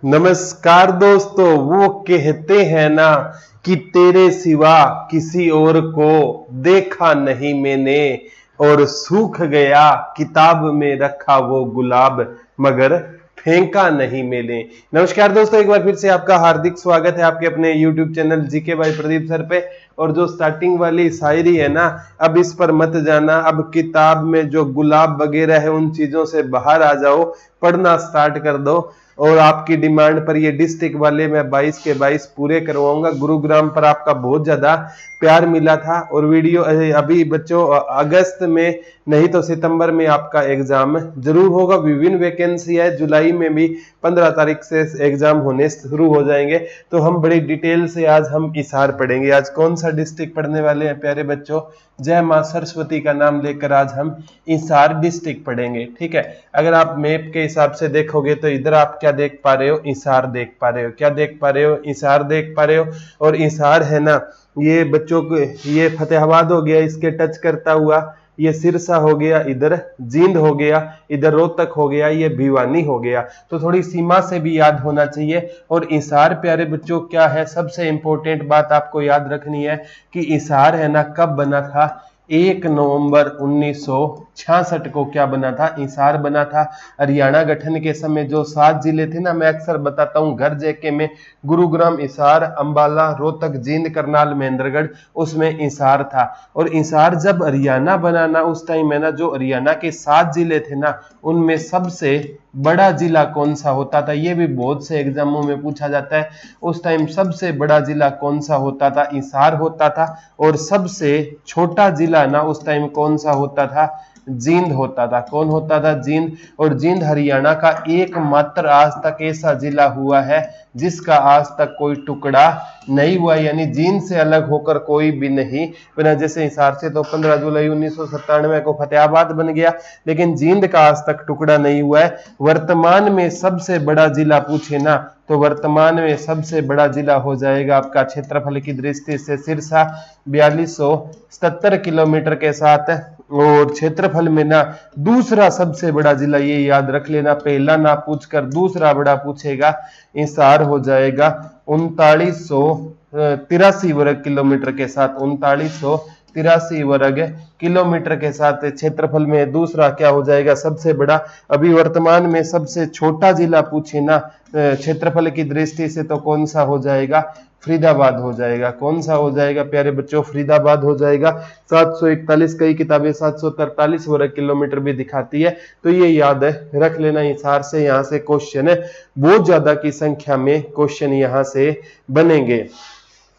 नमस्कार दोस्तों। वो कहते हैं ना कि तेरे सिवा किसी और को देखा नहीं मैंने, और सूख गया किताब में रखा वो गुलाब, मगर फेंका नहीं मैंने। नमस्कार दोस्तों, एक बार फिर से आपका हार्दिक स्वागत है आपके अपने YouTube channel GK by Pradeep sir पे। और जो स्टार्टिंग वाली शायरी है ना, अब इस पर मत जाना, अब किताब में जो गुलाब वगैरह है उन चीजों से बाहर आ जाओ, पढ़ना स्टार्ट कर दो। और आपकी डिमांड पर ये डिस्ट्रिक्ट वाले मैं 22 के 22 पूरे करवाऊंगा। गुरुग्राम पर आपका बहुत ज्यादा प्यार मिला था। और वीडियो अभी बच्चों अगस्त में नहीं तो सितंबर में आपका एग्जाम जरूर होगा। विभिन्न वैकेंसी है, जुलाई में भी 15 तारीख से एग्जाम होने शुरू हो जाएंगे। तो हम बड़ी डिटेल से आज हम हिसार पढ़ेंगे। आज कौन सा डिस्ट्रिक्ट पढ़ने वाले हैं प्यारे बच्चों? जय मां सरस्वती का नाम लेकर आज हम हिसार डिस्ट्रिक्ट पढ़ेंगे। ठीक है, अगर आप मैप के हिसाब से देखोगे तो इधर आप क्या देख पा रहे हो? हिसार देख पा रहे हो। क्या देख पा रहे हो? हिसार देख पा रहे हो। और हिसार है ना, ये बच्चों को ये फतेहाबाद हो गया इसके टच करता हुआ, ये सिरसा हो गया, इधर जींद हो गया, इधर रोहतक हो गया, ये भिवानी हो गया। तो थोड़ी सीमा से भी याद होना चाहिए। और हिसार प्यारे बच्चों क्या है, सबसे इंपॉर्टेंट बात आपको याद रखनी है कि हिसार है ना कब बना था? 1 नवंबर 1966 को क्या बना था? हिसार बना था। हरियाणा गठन के समय जो 7 जिले थे ना, मैं अक्सर बताता हूँ घर जेके में, गुरुग्राम, हिसार, अंबाला, रोहतक, जींद, करनाल, महेंद्रगढ़, उसमें हिसार था। और हिसार जब हरियाणा बना ना, उस टाइम में ना जो हरियाणा के 7 जिले थे ना, उनमें सबसे बड़ा जिला कौन सा होता था? ये भी बहुत से एग्जामों में पूछा जाता है। उस टाइम सबसे बड़ा जिला कौन सा होता था? हिसार होता था। और सबसे छोटा जिला ना उस टाइम कौन सा होता था? जींद होता था। कौन होता था? जींद। और जींद हरियाणा का एकमात्र आज तक ऐसा जिला हुआ है जिसका आज तक कोई टुकड़ा नहीं हुआ, यानी जींद से अलग होकर कोई भी नहीं बना। जैसे हिसार से तो 15 जुलाई 1997 को फतेहाबाद बन गया, लेकिन जींद का आज तक टुकड़ा नहीं हुआ है। वर्तमान में सबसे बड़ा जिला पूछे ना, तो वर्तमान में सबसे बड़ा जिला हो जाएगा आपका क्षेत्रफल की दृष्टि से सिरसा, 4277 किलोमीटर के साथ। और क्षेत्रफल में ना दूसरा सबसे बड़ा जिला, ये याद रख लेना, पहला ना पूछकर दूसरा बड़ा पूछेगा। हिसार हो जाएगा 3983 वर्ग किलोमीटर के साथ, 3983 वर्ग किलोमीटर के साथ क्षेत्रफल में दूसरा क्या हो जाएगा? सबसे बड़ा। अभी वर्तमान में सबसे छोटा जिला पूछे ना क्षेत्रफल की दृष्टि से, तो कौन सा हो जाएगा? फरीदाबाद हो जाएगा। कौन सा हो जाएगा प्यारे बच्चों? फरीदाबाद हो जाएगा। 741, कई किताबें 743 वर्ग किलोमीटर भी दिखाती है। तो ये याद रख लेना। हिसार से यहाँ से क्वेश्चन है, बहुत ज्यादा की संख्या में क्वेश्चन यहाँ से बनेंगे।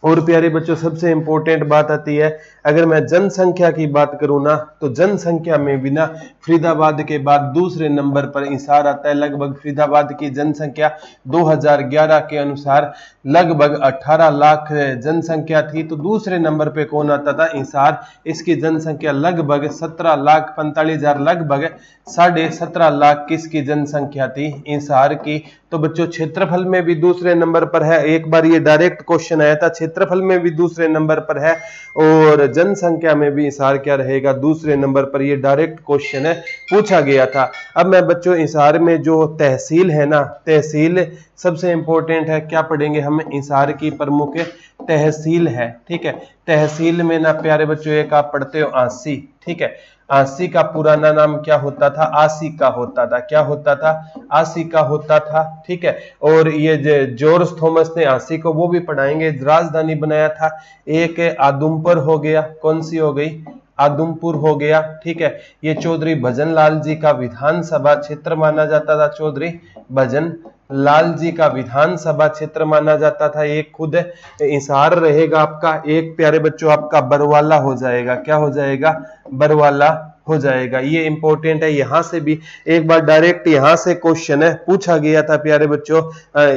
और प्यारे बच्चों सबसे इंपॉर्टेंट बात आती है, अगर मैं जनसंख्या की बात करूं ना, तो जनसंख्या में भी ना फरीदाबाद के बाद दूसरे नंबर पर हिसार आता है। लगभग फरीदाबाद की जनसंख्या 2011 के अनुसार लगभग 18 लाख जनसंख्या थी। तो दूसरे नंबर पे कौन आता था? हिसार। इसकी जनसंख्या लगभग 17,45,000, लगभग 17.5 लाख किसकी जनसंख्या थी? हिसार की। तो बच्चों क्षेत्रफल में भी दूसरे नंबर पर है। एक बार ये डायरेक्ट क्वेश्चन आया था, क्षेत्रफल में भी दूसरे नंबर पर है और जनसंख्या में भी हिसार क्या रहेगा? दूसरे नंबर पर। ये डायरेक्ट क्वेश्चन है, पूछा गया था। अब मैं बच्चों हिसार में जो तहसील है ना, तहसील सबसे इंपॉर्टेंट है। क्या पढ़ेंगे हम? हिसार की प्रमुख तहसील है। ठीक है, तहसील में ना प्यारे बच्चों एक आप पढ़ते हो आसी। ठीक है, आसी का पुराना नाम क्या होता था? आसी का होता था। क्या होता था? आसी का होता था। ठीक है, और ये जॉर्ज थॉमस ने आसी को वो भी पढ़ाएंगे, राजधानी बनाया था। एक आदमपुर हो गया, कौन सी हो गई? आदमपुर हो गया। ठीक है, ये चौधरी भजन लाल जी का विधानसभा क्षेत्र माना जाता था। चौधरी भजन लाल जी का विधानसभा क्षेत्र माना जाता था। एक खुद हिसार रहेगा आपका। एक प्यारे बच्चों आपका बरवाला हो जाएगा। क्या हो जाएगा? बरवाला हो जाएगा। ये इंपॉर्टेंट है। यहां से भी एक बार डायरेक्ट यहां से क्वेश्चन है पूछा गया था प्यारे बच्चों।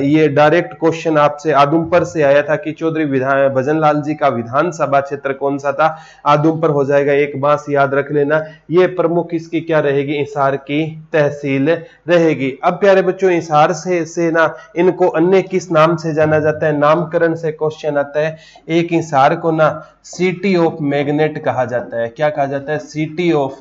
ये डायरेक्ट क्वेश्चन आपसे आदमपुर से आया था कि चौधरी भजन लाल जी का विधानसभा क्षेत्र कौन सा था? आदमपुर हो जाएगा। एक बात याद रख लेना, ये प्रमुख इसकी क्या रहेगी? हिसार की तहसील रहेगी। अब प्यारे बच्चों हिसार से ना इनको अन्य किस नाम से जाना जाता है? नामकरण से क्वेश्चन आता है। एक हिसार को ना सिटी ऑफ मैग्नेट कहा जाता है। क्या कहा जाता है? सिटी ऑफ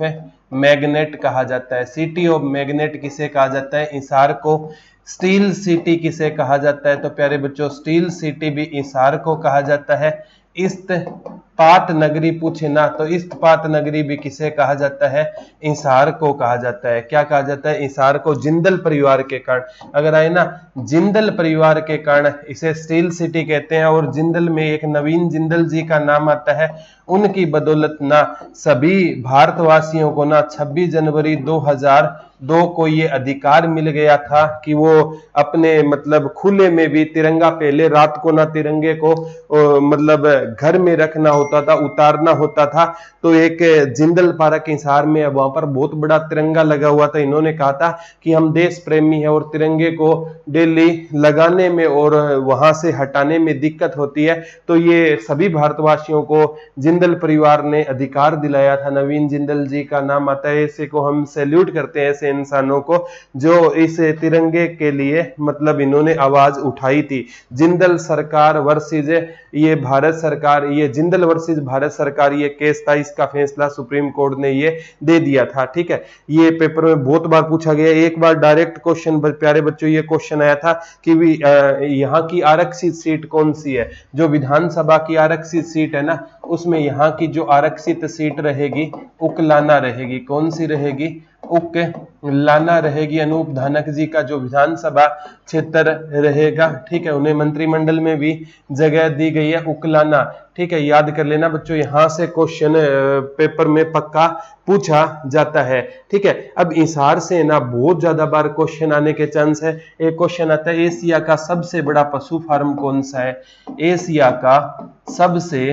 मैग्नेट कहा जाता है। सिटी ऑफ मैग्नेट किसे कहा जाता है? हिसार को स्टील सिटी किसे कहा जाता है? तो प्यारे बच्चों स्टील सिटी भी हिसार को कहा जाता है। इस्पात नगरी पूछे ना तो इस्पात नगरी भी किसे कहा जाता है? हिसार को कहा जाता है। क्या कहा जाता है? हिसार को जिंदल परिवार के कारण, अगर आए ना जिंदल परिवार के कारण इसे स्टील सिटी कहते हैं। और जिंदल में एक नवीन जिंदल जी का नाम आता है, उनकी बदौलत ना सभी भारतवासियों को ना 26 जनवरी 2002 को ये अधिकार मिल गया था कि वो अपने मतलब खुले में भी तिरंगा, पहले रात को ना तिरंगे को मतलब घर में रखना होता था, उतारना होता था। तो एक जिंदल पार्क हिसार में वहां पर बहुत बड़ा तिरंगा लगा हुआ था। इन्होंने कहा था कि हम देश प्रेमी है और तिरंगे को डेली लगाने में और वहां से हटाने में दिक्कत होती है। तो ये सभी भारतवासियों को जिंदल परिवार ने अधिकार दिलाया था। नवीन जिंदल जी का नाम आता है। इसे को हम सैल्यूट करते हैं, ऐसे इंसानों को जो इस तिरंगे के लिए मतलब इन्होंने आवाज उठाई थी। जिंदल सरकार वर्सेज ये भारत सरकार, ये जिंदल वर्सेज भारत सरकार ये केस था, इसका फैसला सुप्रीम कोर्ट ने ये दे दिया था। ठीक है, ये पेपर में बहुत बार पूछा गया। एक बार डायरेक्ट क्वेश्चन प्यारे बच्चों ये क्वेश्चन आया था कि यहाँ की आरक्षित सीट कौन सी है? जो विधानसभा की आरक्षित सीट है ना, उसमें यहाँ की जो आरक्षित सीट रहेगी उकलाना रहेगी। कौन सी रहेगी? उकलाना रहेगी। अनूप धानक जी का जो विधानसभा क्षेत्र रहेगा, ठीक है, उन्हें मंत्रिमंडल में भी जगह दी गई है, उकलाना। ठीक है, याद कर लेना बच्चों, यहां से क्वेश्चन पेपर में पक्का पूछा जाता है। ठीक है, अब हिसार से ना बहुत ज्यादा बार क्वेश्चन आने के चांस है। एक क्वेश्चन आता है, एशिया का सबसे बड़ा पशु फार्म कौन सा है? एशिया का सबसे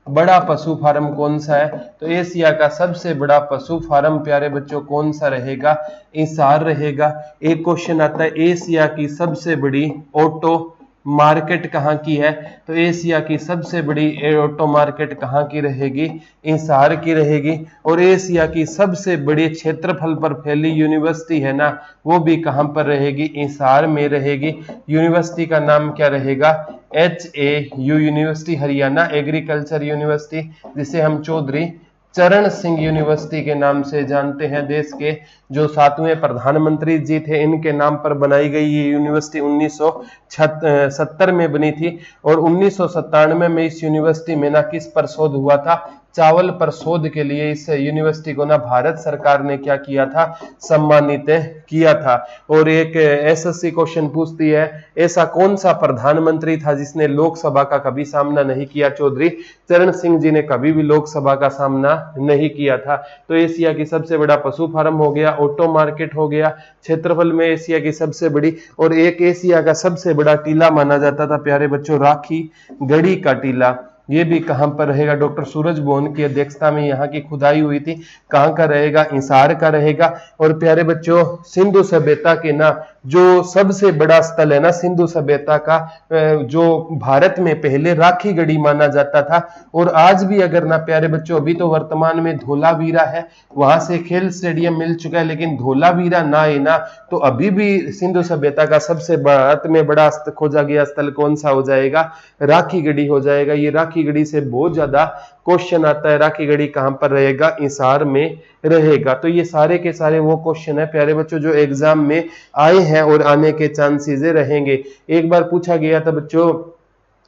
बड़ा पशु फार्म कौन सा है? तो एशिया का सबसे बड़ा पशु फार्म प्यारे बच्चों कौन सा रहेगा? हिसार रहेगा। एक क्वेश्चन आता है, एशिया की सबसे बड़ी ऑटो मार्केट कहाँ की है? तो एशिया की सबसे बड़ी ऑटो मार्केट कहाँ की रहेगी? हिसार की रहेगी। और एशिया की सबसे बड़ी क्षेत्रफल पर फैली यूनिवर्सिटी है ना, वो भी कहाँ पर रहेगी? हिसार में रहेगी। यूनिवर्सिटी का नाम क्या रहेगा? HAU university, Haryana agriculture university, जिसे हम चौधरी चरण सिंह यूनिवर्सिटी के नाम से जानते हैं। देश के जो 7वें प्रधानमंत्री जी थे, इनके नाम पर बनाई गई ये यूनिवर्सिटी 1970 में बनी थी। और 1997 में इस यूनिवर्सिटी में ना किस पर शोध हुआ था? चावल पर शोध के लिए इस यूनिवर्सिटी को ना भारत सरकार ने क्या किया था? सम्मानित किया था। और एक SSC क्वेश्चन पूछती है, ऐसा कौन सा प्रधानमंत्री था जिसने लोकसभा का कभी सामना नहीं किया? चौधरी चरण सिंह जी ने कभी भी लोकसभा का सामना नहीं किया था। तो एशिया की सबसे बड़ा पशु फार्म हो गया, ऑटो मार्केट हो गया, क्षेत्रफल में एशिया की सबसे बड़ी, और एक एशिया का सबसे बड़ा टीला माना जाता था प्यारे बच्चों राखी गढ़ी का टीला। ये भी कहां पर रहेगा? डॉक्टर सूरज बोहन की अध्यक्षता में यहाँ की खुदाई हुई थी। कहां का रहेगा? हिसार का रहेगा। और प्यारे बच्चों सिंधु सभ्यता के ना जो सबसे बड़ा स्थल है ना सिंधु सभ्यता का, जो भारत में पहले राखी गढ़ी माना जाता था। और आज भी अगर ना प्यारे बच्चों, अभी तो वर्तमान में धोलावीरा है, वहां से खेल स्टेडियम मिल चुका है, लेकिन धोलावीरा ना है ना, तो अभी भी सिंधु सभ्यता का सबसे भारत में बड़ा खोजा गया स्थल कौन सा हो जाएगा? राखी गढ़ी हो जाएगा। ये राखी गढ़ी से बहुत ज्यादा क्वेश्चन आता है। राखी गढ़ी कहां पर रहेगा? हिसार में रहेगा। तो ये सारे के सारे वो क्वेश्चन है प्यारे बच्चों जो एग्जाम में आए हैं और आने के चांसेस रहेंगे। एक बार पूछा गया था बच्चों,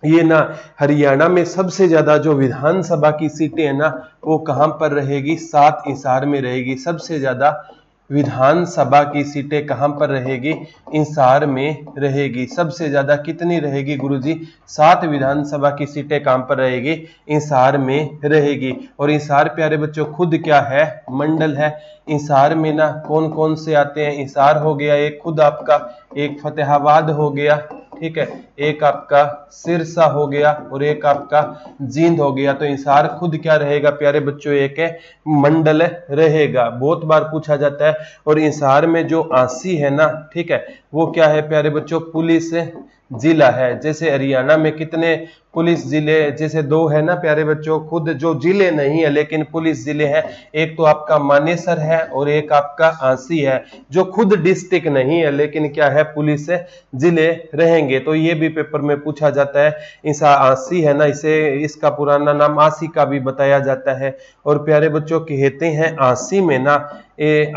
ये ना हरियाणा में सबसे ज्यादा जो विधानसभा की सीटें है ना, वो कहां पर रहेगी? 7 हिसार में रहेगी। सबसे ज्यादा विधानसभा की सीटें कहां पर रहेगी? हिसार में रहेगी। सबसे ज्यादा कितनी रहेगी गुरुजी? 7 विधानसभा की सीटें कहां पर रहेगी? हिसार में रहेगी। और हिसार प्यारे बच्चों खुद क्या है? मंडल है। हिसार में ना कौन कौन से आते हैं? हिसार हो गया एक खुद आपका, एक फतेहाबाद हो गया, ठीक है, एक आपका सिरसा हो गया और एक आपका जींद हो गया। तो हिसार खुद क्या रहेगा प्यारे बच्चों? एक मंडल रहेगा। बहुत बार पूछा जाता है। और हिसार में जो आसी है ना, ठीक है, वो क्या है प्यारे बच्चों? पुलिस जिला है। जैसे हरियाणा में कितने पुलिस जिले? जैसे 2 है ना प्यारे बच्चों, खुद जो जिले नहीं है लेकिन पुलिस जिले हैं। एक तो आपका मानेसर है और एक आपका आंसी है, जो खुद डिस्ट्रिक्ट नहीं है लेकिन क्या है? पुलिस जिले रहेंगे। तो ये भी पेपर में पूछा जाता है। इस आंसी है ना, इसे इसका पुराना नाम आंसी का भी बताया जाता है। और प्यारे बच्चों कहते हैं आंसी में ना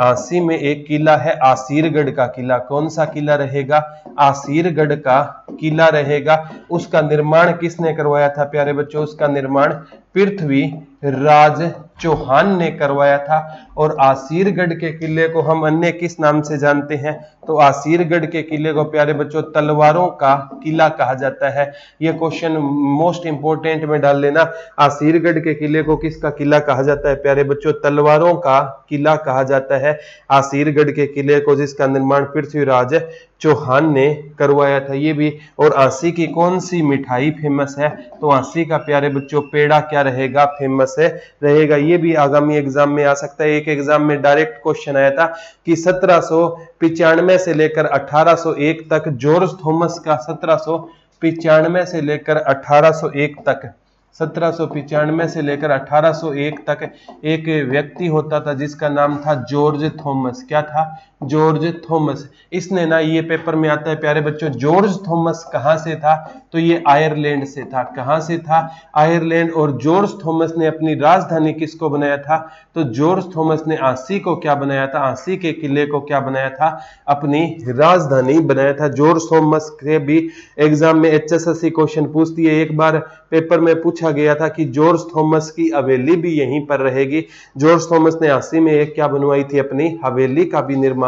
आसी में एक किला है आसीरगढ़ का किला। कौन सा किला रहेगा? आसीरगढ़ का किला रहेगा। उसका निर्माण किसने करवाया था प्यारे बच्चों? उसका निर्माण पृथ्वी राज चौहान ने करवाया था। और आसीरगढ़ के किले को हम अन्य किस नाम से जानते हैं? तो आसीरगढ़ के किले को प्यारे बच्चों तलवारों का किला कहा जाता है। यह क्वेश्चन मोस्ट इंपोर्टेंट में डाल लेना। आसीरगढ़ के किले को किसका किला कहा जाता है प्यारे बच्चों? तलवारों का किला कहा जाता है आसीरगढ़ के किले को, जिसका निर्माण पृथ्वीराज चौहान ने करवाया था। ये भी। और आसी की कौन सी मिठाई फेमस है? तो आसी का प्यारे बच्चों पेड़ा क्या रहेगा? फेमस है रहेगा। ये भी आगामी एग्जाम में आ सकता है। एक एग्जाम में डायरेक्ट क्वेश्चन आया था कि 1795 से लेकर 1801 तक जॉर्ज थॉमस का 1795 से लेकर 1801 तक 1795 से लेकर 1801 तक एक व्यक्ति होता था जिसका नाम था जॉर्ज थॉमस। क्या था? George Thomas. इसने ना, ये पेपर में आता है प्यारे बच्चों, जॉर्ज थॉमस कहां से था? तो ये आयरलैंड से था। कहां से था? आयरलैंड। और जॉर्ज थॉमस ने अपनी राजधानी किसको बनाया था? तो जॉर्ज थॉमस ने आसी को क्या बनाया था? आसी के किले को क्या बनाया था? अपनी राजधानी बनाया था। जॉर्ज थॉमस के भी एग्जाम में HSSC क्वेश्चन पूछती है। एक बार पेपर में पूछा गया था कि जॉर्ज थॉमस की हवेली भी यहीं पर रहेगी। जॉर्ज थॉमस ने 80 में एक क्या बनवाई थी? अपनी हवेली का भी निर्माण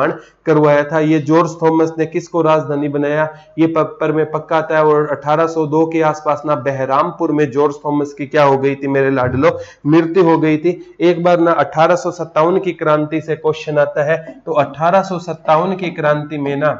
करवाया था। ये जॉर्ज थॉमस ने किसको राजधानी बनाया? ये पेपर में पक्का आता है। और 1802 के आसपास ना बहरामपुर में जॉर्ज थॉमस की क्या हो गई थी मेरे लाडलो? मृत्यु हो गई थी। एक बार ना 1857 की क्रांति से क्वेश्चन आता है। तो 1857 की क्रांति में ना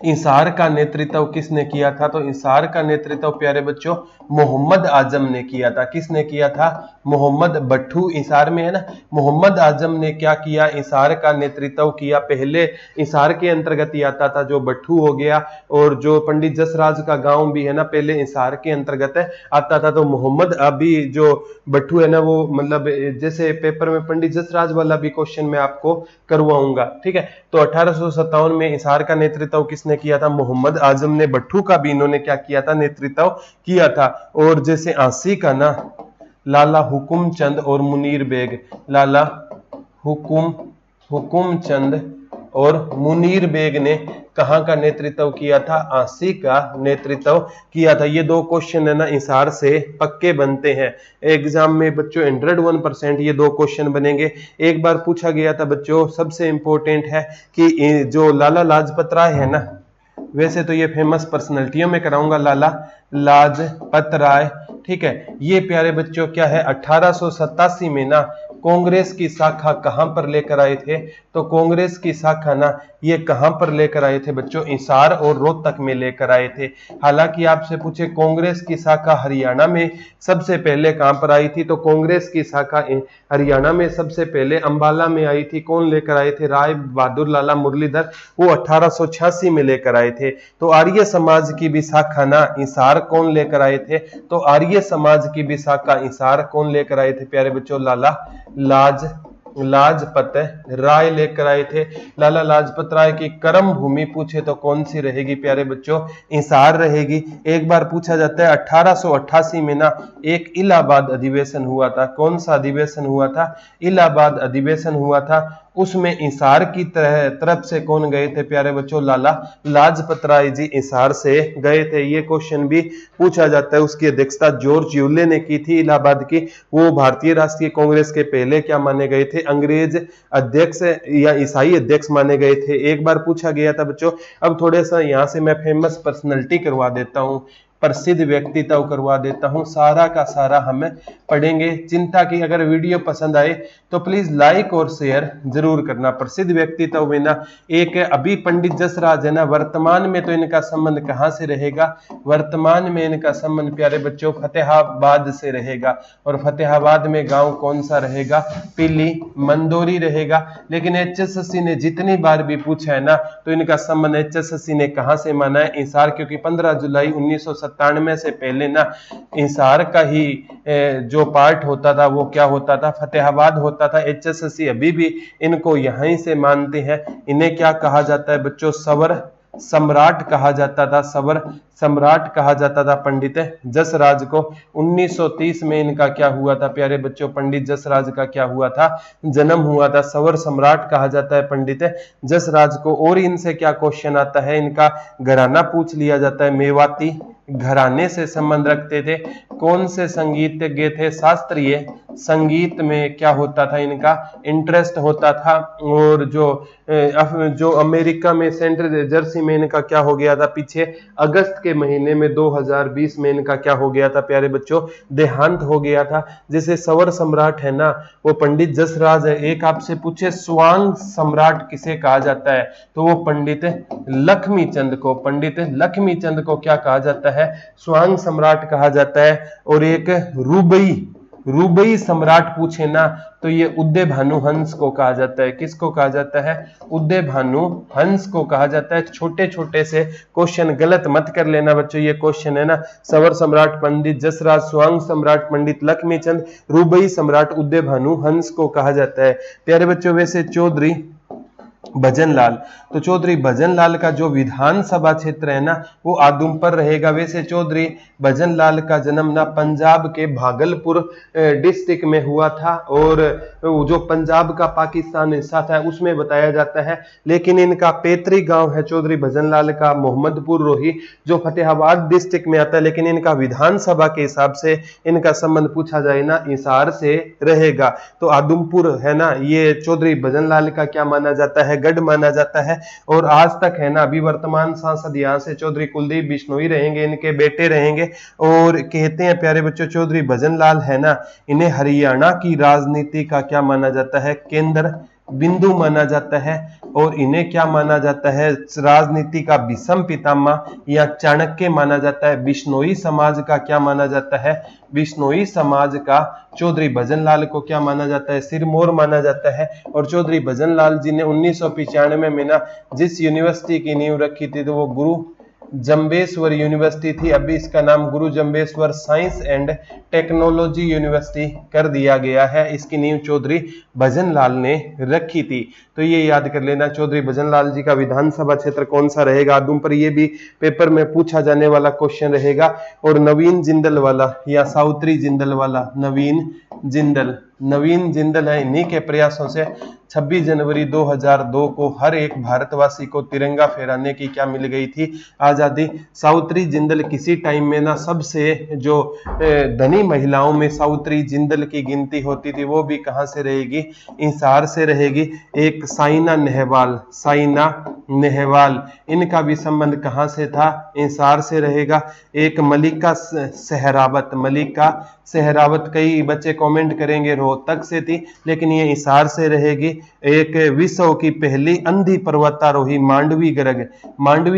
इंसार का नेतृत्व किसने किया था? तो इंसार का नेतृत्व प्यारे बच्चों मोहम्मद आजम ने किया था। किसने किया था? मोहम्मद। भट्टू इंसार में है ना। मोहम्मद आजम ने क्या किया? इंसार का नेतृत्व किया। पहले इंसार के अंतर्गत ही आता था, जो भट्टू हो गया। और जो पंडित जसराज का गांव भी है ना, पहले इंसार के अंतर्गत आता था। तो मोहम्मद, अभी जो भट्टू है ना, वो मतलब जैसे पेपर में पंडित जसराज वाला भी क्वेश्चन मैं आपको करवाऊंगा। ठीक है। तो 1857 में इंसार का नेतृत्व किसने किया था? मोहम्मद आजम ने। भट्टू का भी इन्होंने क्या किया था? नेतृत्व किया था। और जैसे आसी का ना लाला हुकुम चंद और मुनीर बेग, लाला हुकुम चंद और मुनीर बेग ने कहां का नेतृत्व किया था? आसी का नेतृत्व किया था। ये दो क्वेश्चन है ना इंसार से पक्के बनते हैं एग्जाम में बच्चों। 101% ये दो क्वेश्चन बनेंगे। एक बार पूछा गया था बच्चों, सबसे इंपॉर्टेंट है कि जो लाला लाजपत राय है ना, वैसे तो ये फेमस पर्सनैलिटियों में कराऊंगा, लाला लाजपत राय। ठीक है। ये प्यारे बच्चों क्या है? 1887 में ना कांग्रेस की शाखा कहां पर लेकर आए थे? तो कांग्रेस की शाखा ना ये कहां पर लेकर आए थे बच्चों? इंसार और रोहतक में लेकर आए थे। हालांकि आपसे पूछे कांग्रेस की शाखा हरियाणा में सबसे पहले कहां पर आई थी? तो कांग्रेस की शाखा हरियाणा में सबसे पहले अंबाला में आई थी। कौन लेकर आए थे? राय बहादुर लाला मुरलीधर, वो 1886 में लेकर आए थे। तो आर्य समाज की भी शाखा ना इंसार कौन लेकर आए थे? तो आर्य समाज की भी शाखा इंसार कौन लेकर आए थे प्यारे बच्चों? लाला लाजपत राय लेकर आए थे। लाला लाजपत राय की कर्म भूमि पूछे तो कौन सी रहेगी प्यारे बच्चों? इंसार रहेगी। एक बार पूछा जाता है 1888 में ना एक इलाहाबाद अधिवेशन हुआ था। कौन सा अधिवेशन हुआ था? इलाहाबाद अधिवेशन हुआ था। उसमें इंसार की तरफ से कौन गए थे प्यारे बच्चों? लाला लाजपत राय जी इंसार से गए थे। ये क्वेश्चन भी पूछा जाता है। उसकी अध्यक्षता जॉर्ज यूले ने की थी इलाहाबाद की। वो भारतीय राष्ट्रीय कांग्रेस के पहले क्या माने गए थे? अंग्रेज अध्यक्ष या ईसाई अध्यक्ष माने गए थे। एक बार पूछा गया था बच्चों। अब थोड़ा सा यहां से मैं फेमस पर्सनैलिटी करवा देता हूं, प्रसिद्ध व्यक्तित्व करवा देता हूं। सारा का सारा हम पढ़ेंगे। चिंता की अगर वीडियो पसंद आए तो प्लीज लाइक और शेयर जरूर करना। प्रसिद्ध व्यक्तित्व में ना एक अभी पंडित जसराज है ना, वर्तमान में तो इनका संबंध कहां से रहेगा? वर्तमान में इनका संबंध प्यारे बच्चों फतेहाबाद से रहेगा। और फतेहाबाद में गांव कौन सा रहेगा? पीली मंदोरी रहेगा। लेकिन HSSC ने जितनी बार भी पूछा है ना, तो इनका संबंध HSSC ने कहां से माना है? इंसार। क्योंकि 15 जुलाई 1997 से पहले ना इंसार का ही जो पार्ट होता था वो क्या होता था? फतेहाबाद होता था। HSSC अभी भी इनको यहीं से मानते हैं। इन्हें क्या कहा जाता है बच्चों? सवर सम्राट कहा जाता था, सवर सम्राट कहा जाता था पंडित जसराज को। 1930 में इनका क्या हुआ था प्यारे बच्चों, पंडित जसराज का क्या हुआ था, जन्म हुआ था। सवर सम्राट कहा जाता है पंडित जसराज को। और इनसे क्या क्वेश्चन आता है, इनका घराना पूछ लिया जाता है, मेवाती घराने से संबंध रखते थे। कौन से संगीतज्ञ थे, शास्त्रीय संगीत में क्या होता था, इनका इंटरेस्ट होता था। और जो अमेरिका में सेंट जर्सी में इनका क्या हो गया था, पीछे अगस्त के महीने में 2020 में इनका क्या हो गया था प्यारे बच्चों, देहांत हो गया था। जैसे सवर सम्राट है ना, वो पंडित जसराज है। एक आपसे पूछे स्वांग सम्राट किसे कहा जाता है, तो वो पंडित लक्ष्मी चंद को, पंडित लक्ष्मी चंद को क्या कहा जाता है, स्वांग सम्राट कहा जाता है। और एक रुबई सम्राट पूछे ना, तो ये उदय भानु हंस को कहा जाता है। किसको कहा जाता है, उदय भानु हंस को कहा जाता है। छोटे छोटे से क्वेश्चन गलत मत कर लेना बच्चों, ये क्वेश्चन है ना, सवर सम्राट पंडित जसराज, स्वांग सम्राट पंडित लक्ष्मीचंद, रुबई सम्राट उदय भानु हंस को कहा जाता है प्यारे बच्चों। वैसे चौधरी भजनलाल, तो चौधरी भजनलाल का जो विधानसभा क्षेत्र है ना, वो आदमपुर रहेगा। वैसे चौधरी भजनलाल का जन्म ना पंजाब के भागलपुर डिस्ट्रिक्ट में हुआ था, और जो पंजाब का पाकिस्तान हिस्सा था उसमें बताया जाता है। लेकिन इनका पैतृक गांव है चौधरी भजनलाल का मोहम्मदपुर रोही, जो फतेहाबाद डिस्ट्रिक्ट में आता है। लेकिन इनका विधानसभा के हिसाब से इनका संबंध पूछा जाए ना, हिसार से रहेगा। तो आदमपुर है ना, ये चौधरी भजनलाल का क्या माना जाता है, गढ़ माना जाता है। और आज तक है ना, अभी वर्तमान सांसद यहाँ से चौधरी कुलदीप बिश्नोई रहेंगे, इनके बेटे रहेंगे। और कहते हैं प्यारे बच्चों, चौधरी भजनलाल है ना, इन्हें हरियाणा की राजनीति का क्या माना जाता है, केंद्र बिंदु माना जाता है। और इन्हें क्या माना जाता है, राजनीति का विषम पितामह या चाणक्य माना जाता है। बिश्नोई समाज का क्या माना जाता है, बिश्नोई समाज का चौधरी भजनलाल को क्या माना जाता है, सिरमौर माना जाता है। और चौधरी भजनलाल जी ने 1995 में ना जिस यूनिवर्सिटी की नींव रखी थी, तो वो गुरु जंबेश्वर यूनिवर्सिटी थी। अभी इसका नाम गुरु Jambheshwar science and technology university कर दिया गया है। इसकी नींव चौधरी भजनलाल ने रखी थी। तो ये याद कर लेना, चौधरी भजनलाल जी का विधानसभा क्षेत्र कौन सा रहेगा, आदमपुर। ये भी पेपर में पूछा जाने वाला क्वेश्चन रहेगा। और नवीन जिंदल वाला या सावित्री जिंदल वाला, नवीन जिंदल है, इन्हीं के प्रयासों से 26 जनवरी 2002 को हर एक भारतवासी को तिरंगा फहराने की क्या मिल गई थी, आजादी। सावित्री जिंदल किसी टाइम में ना सबसे जो धनी महिलाओं में सावित्री जिंदल की गिनती होती थी, वो भी कहां से रहेगी, हिसार से रहेगी। एक साइना नेहवाल, इनका भी संबंध कहां से था, हिसार से रहेगा। एक मलिका सहरावत, कई बच्चे कमेंट करेंगे रोहतक से थी, लेकिन ये हिसार से रहेगी। एक विश्व की पहली अंधी पर्वतारोही मांडवी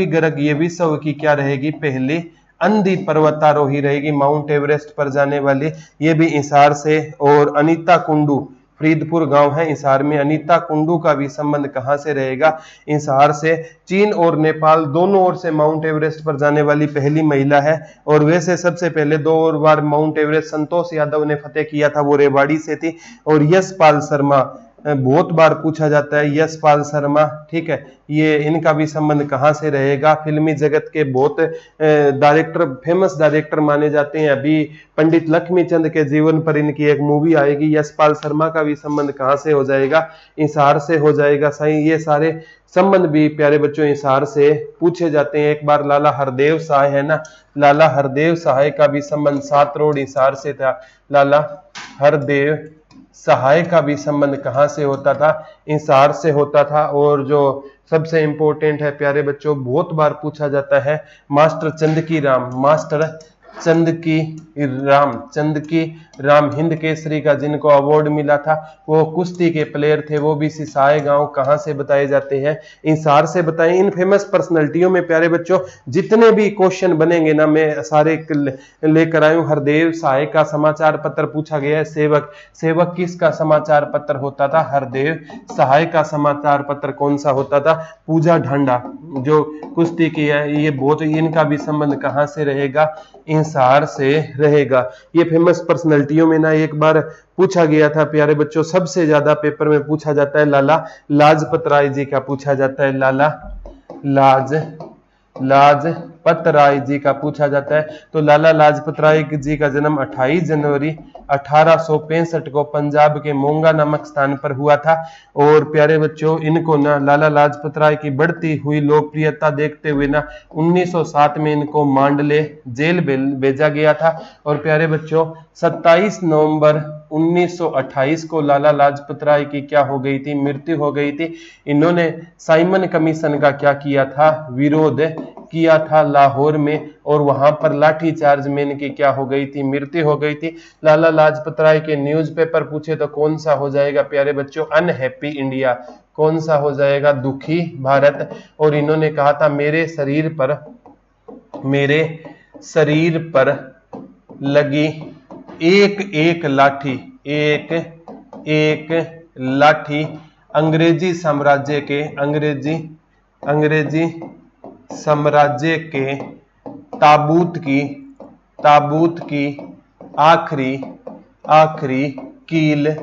गर्ग, ये विश्व की क्या रहेगी, पहली अंधी पर्वतारोही रहेगी, माउंट एवरेस्ट पर जाने वाली, ये भी हिसार से। और अनीता कुंडू, फरीदपुर गांव है हिसार में, अनीता कुंडू का भी संबंध कहां से रहेगा, हिसार से। चीन और नेपाल दोनों ओर से माउंट एवरेस्ट पर जाने वाली पहली महिला है। और वैसे सबसे पहले 2 बार माउंट एवरेस्ट संतोष यादव ने फतेह किया था, वो रेवाड़ी से थी। और यशपाल शर्मा, बहुत बार पूछा जाता है, यशपाल शर्मा, ठीक है, ये इनका भी संबंध कहां से रहेगा, फिल्मी जगत के बहुत डायरेक्टर, फेमस डायरेक्टर माने जाते हैं। अभी पंडित लक्ष्मीचंद के जीवन पर इनकी एक मूवी आएगी। यशपाल शर्मा का भी संबंध कहां से हो जाएगा, हिसार से हो जाएगा। सही, ये सारे संबंध भी प्यारे बच्चों हिसार से पूछे जाते हैं। एक बार लाला हरदेव सहाय है ना, लाला हरदेव सहाय का भी संबंध 7 रोड हिसार से था। लाला हरदेव सहाय का भी संबंध कहां से होता था, हिसार से होता था। और जो सबसे इंपॉर्टेंट है प्यारे बच्चों, बहुत बार पूछा जाता है, मास्टर चंद की राम हिंद केसरी का जिनको अवार्ड मिला था, वो कुश्ती के प्लेयर थे। वो भी सिसाए गांव कहां से बताए जाते हैं, हिसार से बताए। इन फेमस पर्सनैलिटियों में प्यारे बच्चों जितने भी क्वेश्चन बनेंगे ना, मैं सारे लेकर आया हूं। हरदेव सहाय का समाचार पत्र पूछा गया है। सेवक किसका समाचार पत्र होता था, हरदेव सहाय का समाचार पत्र कौन सा होता था, पूजा ढांडा जो कुश्ती की है। ये बहुत, इनका भी संबंध कहां से रहेगा, हिसार से रहेगा। ये फेमस पर्सनैलिटियों में ना एक बार पूछा गया था प्यारे बच्चों, सबसे ज्यादा पेपर में पूछा जाता है लाला लाजपत राय जी का पूछा जाता है, लाला लाजपत राय जी का पूछा जाता है। तो लाला लाजपत राय जी का जन्म 28 जनवरी 1865 को पंजाब के मोंगा नामक स्थान पर हुआ था। और प्यारे बच्चों, इनको ना लाला लाजपत राय की बढ़ती हुई लोकप्रियता देखते हुए ना 1907 में इनको मांडले जेल भेजा गया था। और प्यारे बच्चों, 27 नवंबर 1928 को लाला लाजपत राय की क्या हो गई थी? मृत्यु हो गई थी। इन्होंने साइमन कमीशन का क्या किया था? विरोध किया था लाहौर में, और वहां पर लाठीचार्ज में इनकी क्या हो गई थी? मृत्यु हो गई थी। लाला लाजपत राय के न्यूज़पेपर पूछे तो कौन सा हो जाएगा प्यारे बच्चों? Unhappy India. कौन सा हो जाएगा? दुखी भारत। और इन्होंने कहा था मेरे शरीर पर लगी एक एक लाठी अंग्रेजी साम्राज्य के ताबूत की आखिरी कील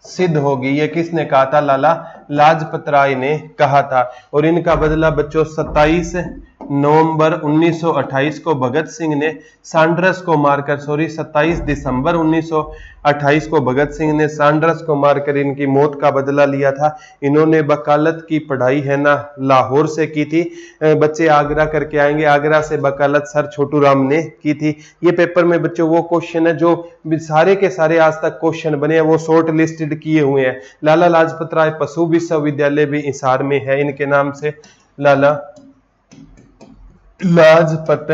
सिद्ध होगी। ये किसने कहा था? लाला लाजपत राय ने कहा था। और इनका बदला बच्चों 27 नवंबर 1928 को भगत सिंह ने सांड्रस को मारकर 27 दिसंबर 1928 को भगत सिंह ने सांड्रस को मारकर इनकी मौत का बदला लिया था। इन्होंने वकालत की पढ़ाई है ना लाहौर से की थी। बच्चे आगरा करके आएंगे, आगरा से वकालत सर छोटू राम ने की थी। ये पेपर में बच्चों वो क्वेश्चन है जो सारे के सारे आज तक क्वेश्चन बने हैं, वो शॉर्ट लिस्टेड किए हुए हैं। लाला लाजपत राय पशु विश्वविद्यालय भी हिसार में है इनके नाम से। लाला लाजपत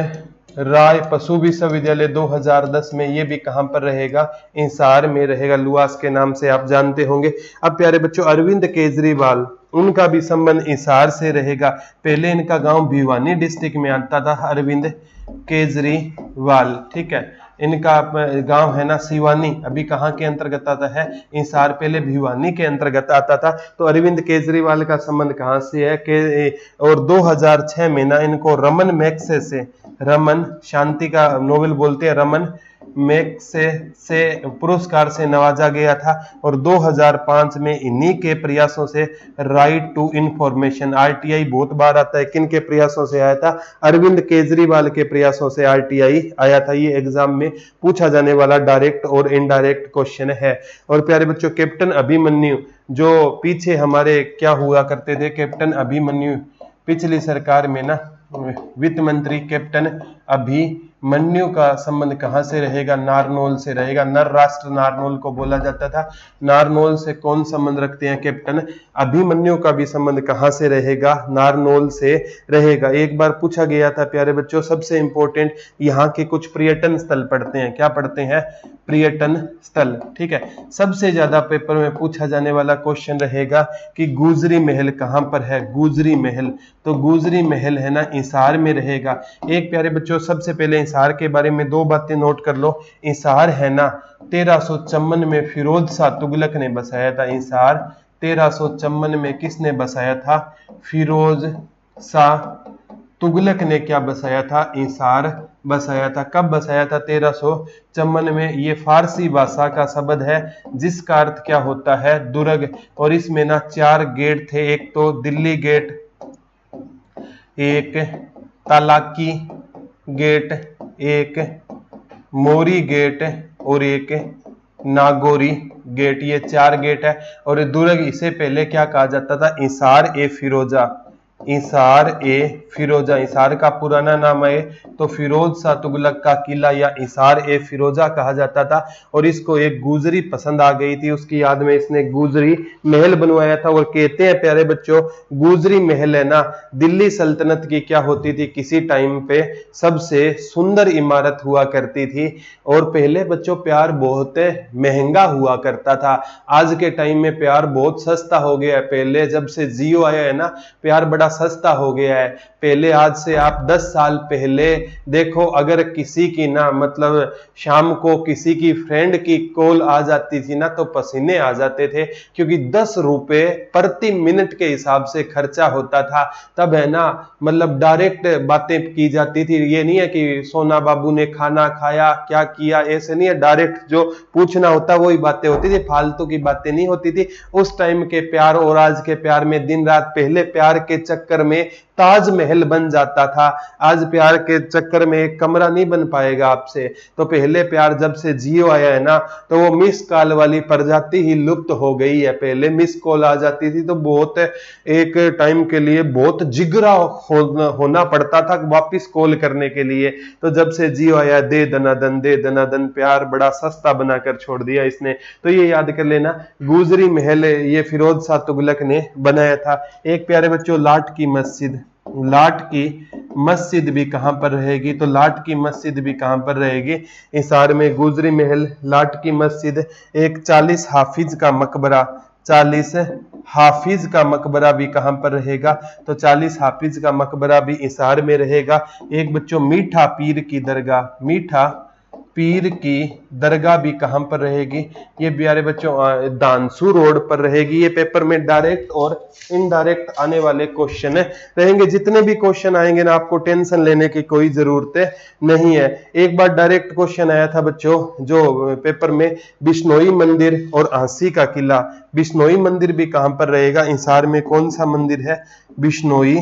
राय पशु विश्वविद्यालय 2010 में, ये भी कहां पर रहेगा? हिसार में रहेगा, लुआस के नाम से आप जानते होंगे। अब प्यारे बच्चों, अरविंद केजरीवाल, उनका भी संबंध हिसार से रहेगा। पहले इनका गांव भिवानी डिस्ट्रिक्ट में आता था, अरविंद केजरीवाल, ठीक है। इनका गांव है ना सिवानी, अभी कहां के अंतर्गत आता है? हिसार, पहले भिवानी के अंतर्गत आता था। तो अरविंद केजरीवाल का संबंध कहां से है? और 2006 में ना इनको रमन मैग्सेसे, रमन शांति का नोबेल बोलते हैं, रमन मैग्सेसे पुरस्कार से नवाजा गया था। और 2005 में इन्हीं के प्रयासों से राइट टू इंफॉर्मेशन, आरटीआई बहुत बार आता है, किन के प्रयासों से आया था? अरविंद केजरीवाल के प्रयासों से आरटीआई आया था। ये एग्जाम में पूछा जाने वाला डायरेक्ट और इनडायरेक्ट क्वेश्चन है। और प्यारे बच्चों, कैप्टन अभिमन्यु, जो पीछे हमारे क्या हुआ करते थे? कैप्टन अभिमन्यु, पिछली सरकार में ना वित्त मंत्री कैप्टन अभिमन्यु का संबंध कहां से रहेगा? नारनौल से रहेगा। नर राष्ट्र नारनौल को बोला जाता था। नारनौल से कौन संबंध रखते हैं? कैप्टन अभिमन्यु का भी संबंध कहां से रहेगा? नारनौल से रहेगा। एक बार पूछा गया था प्यारे बच्चों, सबसे इंपॉर्टेंट यहाँ के कुछ पर्यटन स्थल पढ़ते हैं। क्या पढ़ते हैं? पर्यटन स्थल, ठीक है। सबसे ज्यादा पेपर में पूछा जाने वाला क्वेश्चन रहेगा कि गुजरी महल कहां पर है? गुजरी महल, तो गुजरी महल है ना हिसार में रहेगा। एक प्यारे बच्चों, सबसे पहले हिसार के बारे में दो बातें नोट कर लो। हिसार है ना 1354 में फिरोज शाह तुगलक ने बसाया था। हिसार 1354 में किसने बसाया था? फिरोज शाह तुगलक ने क्या बसाया था? हिसार बसाया था। कब बसाया था? 1354 में। ये फारसी भाषा का शब्द है जिसका अर्थ क्या होता है? दुर्ग। और इसमें ना 4 गेट थे, एक तो दिल्ली गेट, एक तालाकी गेट, एक मोरी गेट और एक नागौरी गेट। ये 4 गेट है। और दुर्ग इसे पहले क्या कहा जाता था? हिसार ए फिरोजा। हिसार ए फिरोजा, हिसार का पुराना नाम है तो फिरोज शाह तुगलक का किला या हिसार ए फिरोजा कहा जाता था। और इसको एक गुजरी पसंद आ गई थी, उसकी याद में इसने गुजरी महल बनवाया था। और कहते हैं प्यारे बच्चों, गुजरी महल है ना दिल्ली सल्तनत की क्या होती थी? किसी टाइम पे सबसे सुंदर इमारत हुआ करती थी। और पहले बच्चों प्यार बहुत महंगा हुआ करता था, आज के टाइम में प्यार बहुत सस्ता हो गया है। पहले जब से जियो आया है ना, प्यार बड़ा सस्ता हो गया है। पहले आज से आप 10 साल पहले देखो, अगर किसी की ना मतलब शाम को किसी की फ्रेंड की कॉल आ जाती थी ना तो पसीने आ जाते थे, क्योंकि 10 रुपए प्रति मिनट के हिसाब से खर्चा होता था। तब है ना मतलब डायरेक्ट बातें की जाती थी। ये नहीं है कि सोना बाबू ने खाना खाया, क्या किया, ऐसे नहीं है। डायरेक्ट जो पूछना होता वही बातें होती थी, फालतू की बातें नहीं होती थी। उस टाइम के प्यार और आज के प्यार में दिन रात, पहले प्यार के चक्कर में ताजमहल बन जाता था। आज प्यार के चक्कर में एक कमरा नहीं बन पाएगा आपसे। तो पहले प्यार जब से जियो आया है ना, तो वो मिस कॉल वाली प्रजाति ही लुप्त हो गई है। पहले मिस कॉल आ जाती थी तो बहुत एक टाइम के लिए बहुत जिगरा होना पड़ता था वापिस कॉल करने के लिए। तो जब से जियो आया, दे दनादन प्यार बड़ा सस्ता बनाकर छोड़ दिया इसने। तो ये याद कर लेना, गुजरी महल ये फिरोज शाह तुगलक ने बनाया था। एक प्यारे बच्चों, लाट की मस्जिद, लाट की मस्जिद भी कहां पर रहेगी? तो लाट की मस्जिद भी कहां पर रहेगी? हिसार में। गुजरी महल, लाट की मस्जिद, एक 40 हाफिज का मकबरा, 40 हाफिज का मकबरा भी कहां पर रहेगा? तो 40 हाफिज का मकबरा भी हिसार में रहेगा। एक बच्चों, मीठा पीर की दरगाह, मीठा पीर की दरगाह भी कहां पर रहेगी? ये प्यारे बच्चों दानसू रोड पर रहेगी। ये पेपर में डायरेक्ट और इनडायरेक्ट आने वाले क्वेश्चन रहेंगे। जितने भी क्वेश्चन आएंगे ना, आपको टेंशन लेने की कोई जरूरत नहीं है। एक बार डायरेक्ट क्वेश्चन आया था बच्चों जो पेपर में, बिश्नोई मंदिर और आंसी का किला। बिश्नोई मंदिर भी कहां पर रहेगा? हिसार में। कौन सा मंदिर है? बिश्नोई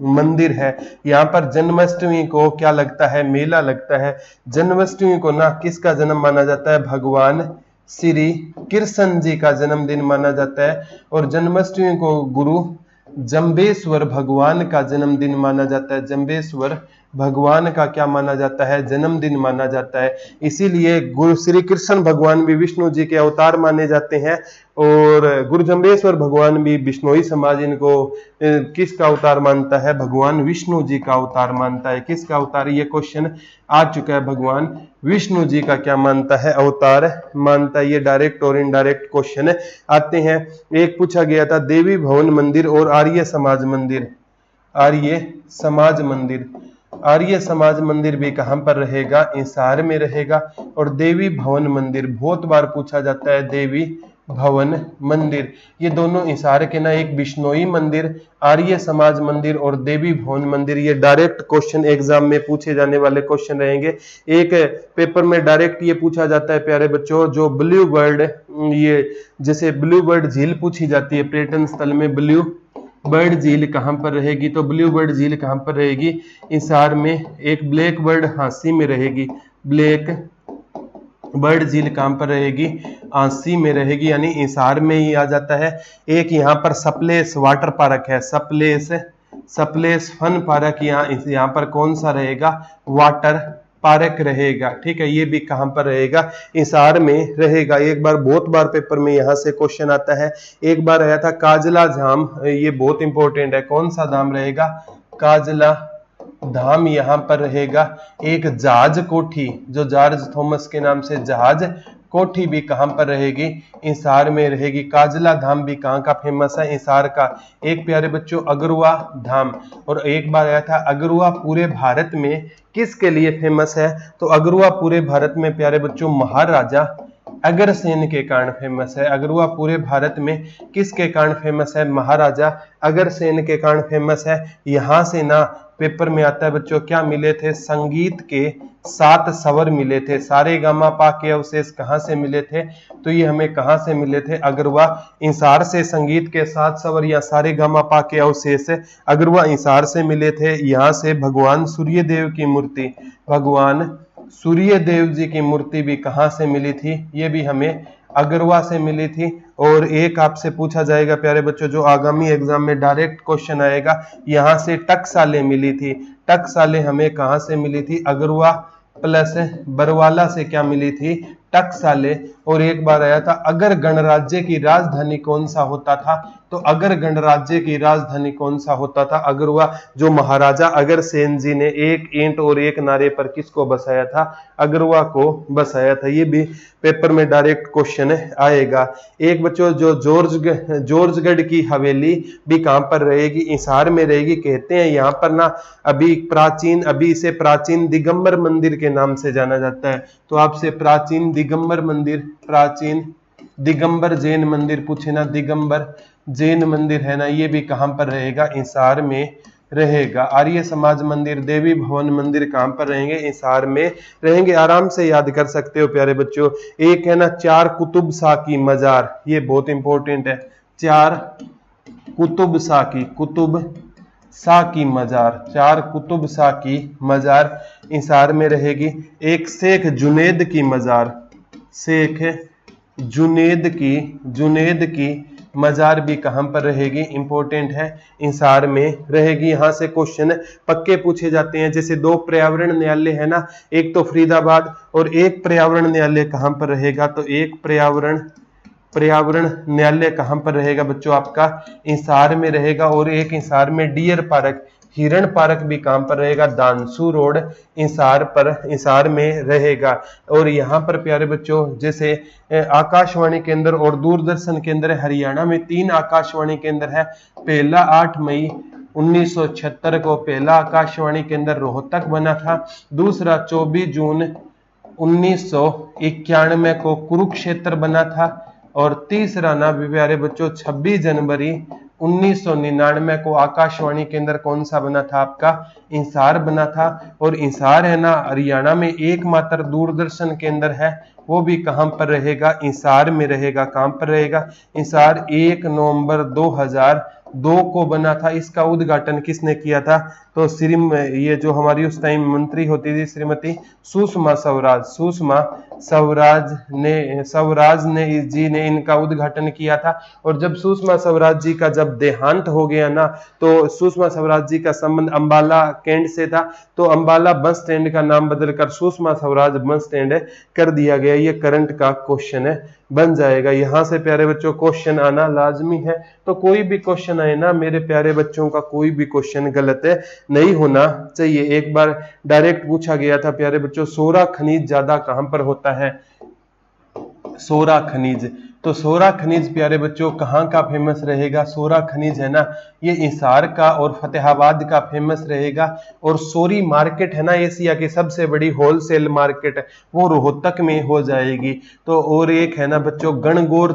मंदिर है। यहाँ पर जन्माष्टमी को क्या लगता है? मेला लगता है। जन्माष्टमी को ना किसका जन्म माना जाता है? भगवान श्री कृष्ण जी का जन्मदिन माना जाता है। और जन्माष्टमी को गुरु जंबेश्वर भगवान का जन्मदिन माना जाता है। जंबेश्वर भगवान का क्या माना जाता है? जन्मदिन माना जाता है। इसीलिए गुरु श्री कृष्ण भगवान भी विष्णु जी के अवतार माने जाते हैं और गुरु जंबेश्वर भगवान भी बिश्नोई समाज इनको किसका अवतार मानता है? भगवान विष्णु जी का अवतार मानता है। किसका अवतार? ये क्वेश्चन आ चुका है। भगवान विष्णु जी का क्या मानता है? अवतार मानता है। ये डायरेक्ट और इनडायरेक्ट क्वेश्चन आते हैं। एक पूछा गया था, देवी भवन मंदिर और आर्य समाज मंदिर, आर्य समाज मंदिर, आर्य समाज मंदिर भी कहां पर रहेगा? हिसार में रहेगा। और देवी भवन मंदिर बहुत बार पूछा जाता है, देवी भवन मंदिर, ये दोनों हिसार के ना, एक बिश्नोई मंदिर, आर्य समाज मंदिर और देवी भवन मंदिर। ये डायरेक्ट क्वेश्चन एग्जाम में पूछे जाने वाले क्वेश्चन रहेंगे। एक पेपर में डायरेक्ट ये पूछा जाता है प्यारे बच्चों, जो ब्लू बर्ड, ये जैसे ब्लू बर्ड झील पूछी जाती है पर्यटन स्थल में, ब्लू बर्ड झील कहां पर रहेगी? तो ब्लू बर्ड झील कहां पर रहेगी? हिसार में। एक ब्लैक बर्ड हांसी में रहेगी, ब्लैक बर्ड झील कहां पर रहेगी? आंसी में रहेगी, यानी हिसार में ही आ जाता है। एक यहाँ पर सप्लेस वाटर पार्क है, सप्लेस फन पार्क, यहाँ पर कौन सा रहेगा? वाटर पार्क रहेगा। ठीक है, ये भी कहां पर रहेगा? हिसार में रहेगा। एक बार बहुत बार पेपर में यहां से क्वेश्चन आता है। एक बार आया था काजला धाम, ये बहुत इंपॉर्टेंट है। कौन सा धाम रहेगा? काजला धाम यहाँ पर रहेगा। एक जहाज कोठी, जो जॉर्ज थॉमस के नाम से जहाज कोठी भी कहां पर रहेगी? हिसार में रहेगी। काजला धाम भी कहां का फेमस है? हिसार का। एक प्यारे बच्चों, अगरुआ धाम, और एक बार आया था अगरुआ पूरे भारत में किसके लिए फेमस है? तो अगरुआ पूरे भारत में प्यारे बच्चों महाराजा अग्रसेन के कारण फेमस है। अगरुआ पूरे भारत में किसके कारण फेमस है? महाराजा अग्रसेन के कारण फेमस है। यहां से ना पेपर में आता है बच्चों, क्या मिले थे? संगीत के 7 स्वर मिले थे। सारे गामा पा के अवशेष कहां से मिले थे? तो ये हमें कहां से मिले थे? अगरुआ हिसार से संगीत के 7 स्वर या सारे गामा पा के अवशेष अगरुआ हिसार से मिले थे। यहां से भगवान सूर्य देव की मूर्ति, भगवान सूर्य देव जी की मूर्ति भी कहां से मिली थी? ये भी हमें अगरुआ से मिली थी। और एक आपसे पूछा जाएगा प्यारे बच्चों, जो आगामी एग्जाम में डायरेक्ट क्वेश्चन आएगा, यहां से टकसाले मिली थी। टकसाले हमें कहां से मिली थी? अगरुआ प्लस बरवाला से क्या मिली थी? टकसाले। और एक बार आया था, अगर गणराज्य की राजधानी कौन सा होता था? तो अगर गणराज्य की राजधानी कौन सा होता था? अगरुआ। जो महाराजा अग्रसेन जी ने एक ईंट और एक नारे पर किसको बसाया था? अगरुआ को बसाया था। ये भी पेपर में डायरेक्ट क्वेश्चन आएगा। एक बच्चों, जो जॉर्जगढ़ की हवेली भी कहां पर रहेगी? हिसार में रहेगी। कहते हैं यहाँ पर ना अभी इसे प्राचीन दिगंबर मंदिर के नाम से जाना जाता है। तो आपसे प्राचीन दिगंबर मंदिर, प्राचीन दिगंबर जैन मंदिर पूछे ना, दिगंबर जैन मंदिर है ना, ये भी कहां पर रहेगा? हिसार में रहेगा। आर्य समाज मंदिर, देवी भवन मंदिर कहां पर रहेंगे? हिसार में रहेंगे। आराम से याद कर सकते हो प्यारे बच्चों। एक है ना 4 कुतुब शाह की मजार, ये बहुत इंपॉर्टेंट है। 4 कुतुब शाह की, कुतुब शाह की मजार, 4 कुतुब शाह की मजार इंसार में रहेगी। एक शेख जुनेद की मजार, शेख जुनेद की मजार भी कहां पर रहेगी, इंपॉर्टेंट है, इंसार में रहेगी। यहां से क्वेश्चन पक्के पूछे जाते हैं। जैसे 2 पर्यावरण न्यायालय है ना, एक तो फरीदाबाद और एक पर्यावरण न्यायालय कहां पर रहेगा, तो एक पर्यावरण न्यायालय कहां पर रहेगा बच्चों, आपका इंसार में रहेगा। और एक इंसार में डियर पार्क, हिरण पार्क भी कहां पर रहेगा, दानसू रोड इंसार में रहेगा। और यहां पर प्यारे बच्चों जैसे आकाशवाणी केंद्र और दूरदर्शन केंद्र, हरियाणा में 3 आकाशवाणी केंद्र है। पहला 8 मई 1976 को पहला आकाशवाणी केंद्र रोहतक बना था। दूसरा 24 जून 1991 को कुरुक्षेत्र बना था। और तीसरा ना भी प्यारे बच्चों 26 जनवरी 1999 को आकाशवाणी केंद्र कौन सा बना था, आपका इंसार बना था। और इंसार है ना हरियाणा में एकमात्र दूरदर्शन केंद्र है, वो भी कहां पर रहेगा, इंसार में रहेगा। कहां पर रहेगा, इंसार। 1 नवंबर 2002 को बना था। इसका उद्घाटन किसने किया था, तो ये जो हमारी उस टाइम मंत्री होती थी श्रीमती सुषमा स्वराज ने इनका उद्घाटन किया था। और जब सुषमा स्वराज जी का जब देहांत हो गया ना, तो सुषमा स्वराज जी का संबंध अंबाला कैंट से था, तो अंबाला बस स्टैंड का नाम बदलकर सुषमा स्वराज बस स्टैंड कर दिया गया। ये करंट का क्वेश्चन बन जाएगा। यहां से प्यारे बच्चों क्वेश्चन आना लाजमी है। तो कोई भी क्वेश्चन आए ना मेरे प्यारे बच्चों का, कोई भी क्वेश्चन गलत नहीं होना चाहिए। एक बार डायरेक्ट पूछा गया था प्यारे बच्चों, सोरा खनिज ज्यादा कहां पर होता है, सोरा खनिज। तो सोरा खनिज प्यारे बच्चों कहां का फेमस रहेगा, सोरा खनिज है ना ये हिसार का और फतेहाबाद का फेमस रहेगा। और सोरी मार्केट है ना एशिया की सबसे बड़ी होलसेल मार्केट, वो रोहतक में हो जाएगी। तो और एक है ना बच्चों गणगौर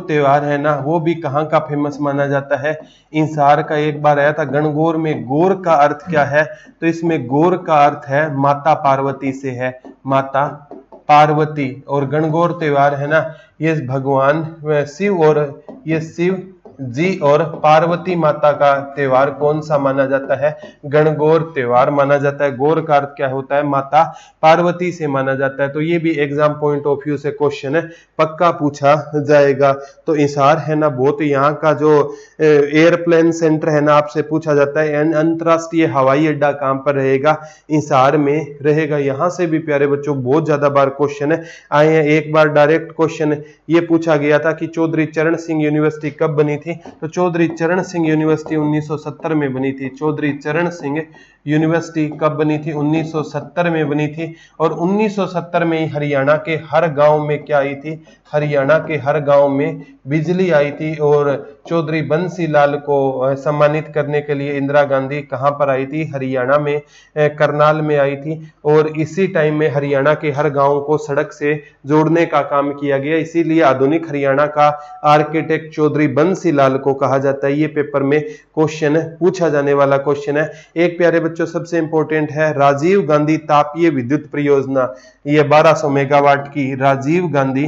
त्योहार है ना, वो भी कहां का फेमस माना जाता है, इंसार का। एक बार आया था गणगौर में, गौर का अर्थ क्या है, तो इसमें गौर का अर्थ है माता पार्वती से है, माता पार्वती। और गणगौर त्योहार है ना ये भगवान शिव और ये शिव जी और पार्वती माता का त्योहार कौन सा माना जाता है, गणगौर त्योहार माना जाता है। गौर का अर्थ क्या होता है, माता पार्वती से माना जाता है। तो ये भी एग्जाम पॉइंट ऑफ व्यू से क्वेश्चन पक्का पूछा जाएगा। तो इंसार है ना बहुत, यहाँ का जो एयरप्लेन सेंटर है ना आपसे पूछा जाता है, अंतरराष्ट्रीय हवाई अड्डा कहां पर रहेगा, इंसार में रहेगा। यहां से भी प्यारे बच्चों बहुत ज्यादा बार क्वेश्चन आए हैं। एक बार डायरेक्ट क्वेश्चन ये पूछा गया था कि चौधरी चरण सिंह यूनिवर्सिटी कब बनी थी, तो चौधरी चरण सिंह यूनिवर्सिटी 1970 में बनी थी। चौधरी चरण सिंह यूनिवर्सिटी कब बनी थी, 1970 में बनी थी। और 1970 में हरियाणा के हर गांव में क्या आई थी, हरियाणा के हर गांव में बिजली आई थी। और चौधरी बंसी लाल को सम्मानित करने के लिए इंदिरा गांधी कहां पर आई थी, हरियाणा में करनाल में आई थी। और इसी टाइम में हरियाणा के हर गांव को सड़क से जोड़ने का काम किया गया, इसीलिए आधुनिक हरियाणा का आर्किटेक्ट चौधरी बंसी लाल को कहा जाता है। ये पेपर में क्वेश्चन पूछा जाने वाला क्वेश्चन है। एक प्यारे बच्चों सबसे इंपॉर्टेंट है राजीव गांधी तापीय विद्युत परियोजना, ये 1200 मेगावाट की राजीव गांधी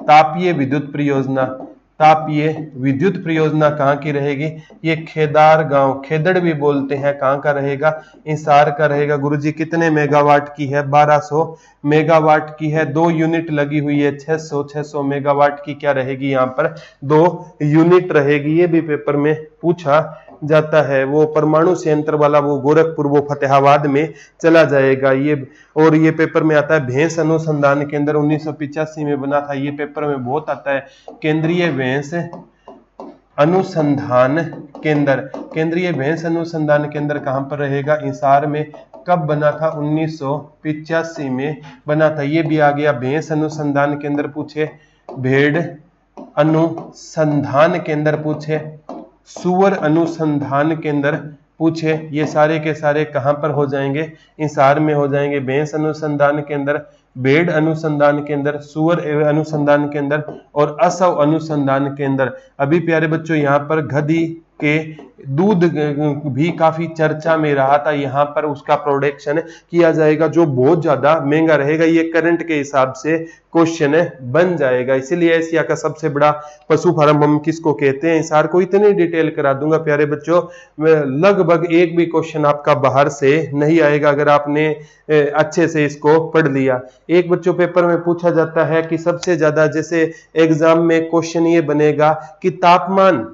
तापीय विद्युत परियोजना कहां की रहेगी, ये खेदार गांव, खेदड़ भी बोलते हैं, कहां का रहेगा, इंसार का रहेगा। गुरुजी कितने मेगावाट की है, 1200 मेगावाट की है। 2 यूनिट लगी हुई है, 600 मेगावाट की क्या रहेगी, यहाँ पर 2 यूनिट रहेगी। ये भी पेपर में पूछा जाता है। वो परमाणु संयंत्र वाला वो गोरखपुर वो फतेहाबाद में चला जाएगा ये। और ये पेपर में आता है भैंस अनुसंधान केंद्र 1985 में बना था, ये पेपर में बहुत आता है। केंद्रीय भैंस अनुसंधान केंद्र कहां पर रहेगा, इंसार में। कब बना था, 1985 में बना था। ये भी आ गया, भैंस अनुसंधान केंद्र पूछे, भेड़ अनुसंधान केंद्र पूछे, सुअर अनुसंधान केंद्र पूछे, ये सारे के सारे कहां पर हो जाएंगे, इंसार में हो जाएंगे। भैंस अनुसंधान केंद्र, भेड़ अनुसंधान केंद्र, सुअर अनुसंधान केंद्र और असव अनुसंधान केंद्र। अभी प्यारे बच्चों यहाँ पर गधी के दूध भी काफी चर्चा में रहा था, यहाँ पर उसका प्रोडक्शन किया जाएगा जो बहुत ज्यादा महंगा रहेगा। ये करंट के हिसाब से क्वेश्चन बन जाएगा। इसीलिए एशिया का सबसे बड़ा पशु फार्म हम किसको कहते हैं? हिसार को इतनी डिटेल करा दूंगा प्यारे बच्चों, लगभग एक भी क्वेश्चन आपका बाहर से नहीं आएगा अगर आपने अच्छे से इसको पढ़ लिया। एक बच्चों पेपर में पूछा जाता है कि सबसे ज्यादा, जैसे एग्जाम में क्वेश्चन ये बनेगा कि तापमान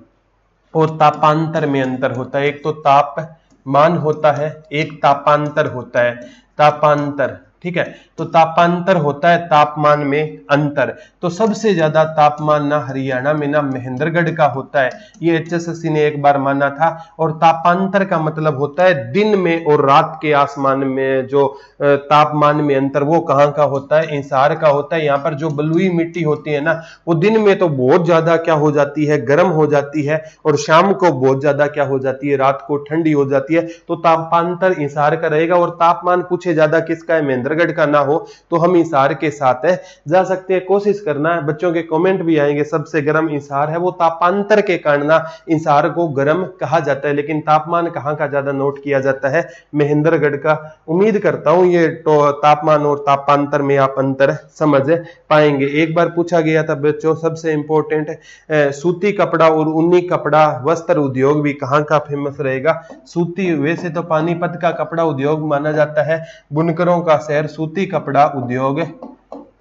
और तापांतर में अंतर होता है। एक तो तापमान होता है, एक तापांतर होता है। तापांतर, ठीक है, तो तापांतर होता है तापमान में अंतर। तो सबसे ज्यादा तापमान ना हरियाणा में ना महेंद्रगढ़ का होता है, ये एचएसएससी ने एक बार माना था। और तापांतर का मतलब होता है दिन में और रात के आसमान में जो तापमान में अंतर, वो कहाँ का होता है? इंसार का होता है। यहाँ पर जो बलुई मिट्टी होती है ना, वो दिन में तो बहुत ज्यादा क्या हो जाती है? गर्म हो जाती है, और शाम को बहुत ज्यादा क्या हो जाती है? रात को ठंडी हो जाती है। तो तापांतर इंसार का रहेगा। और तापमान पूछे ज्यादा किसका है? महेंद्रगढ़ का ना हो तो हम इंसार के साथ जा सकते हैं। कोशिश करना है, बच्चों के कमेंट भी आएंगे सबसे गर्म इंसार है, वो तापांतर के कारण ना इंसार को गर्म कहा जाता है। लेकिन तापमान कहाँ का ज्यादा नोट किया जाता है? महेंद्रगढ़ का। उम्मीद करता हूं ये तापमान और तापांतर में आप अंतर समझ पाएंगे। एक बार पूछा गया था बच्चों, सबसे इंपॉर्टेंट, सूती कपड़ा और ऊनी कपड़ा वस्त्र उद्योग भी कहाँ का फेमस रहेगा? सूती, वैसे तो पानीपत का कपड़ा उद्योग माना जाता है बुनकरों का शहर, सूती कपड़ा उद्योग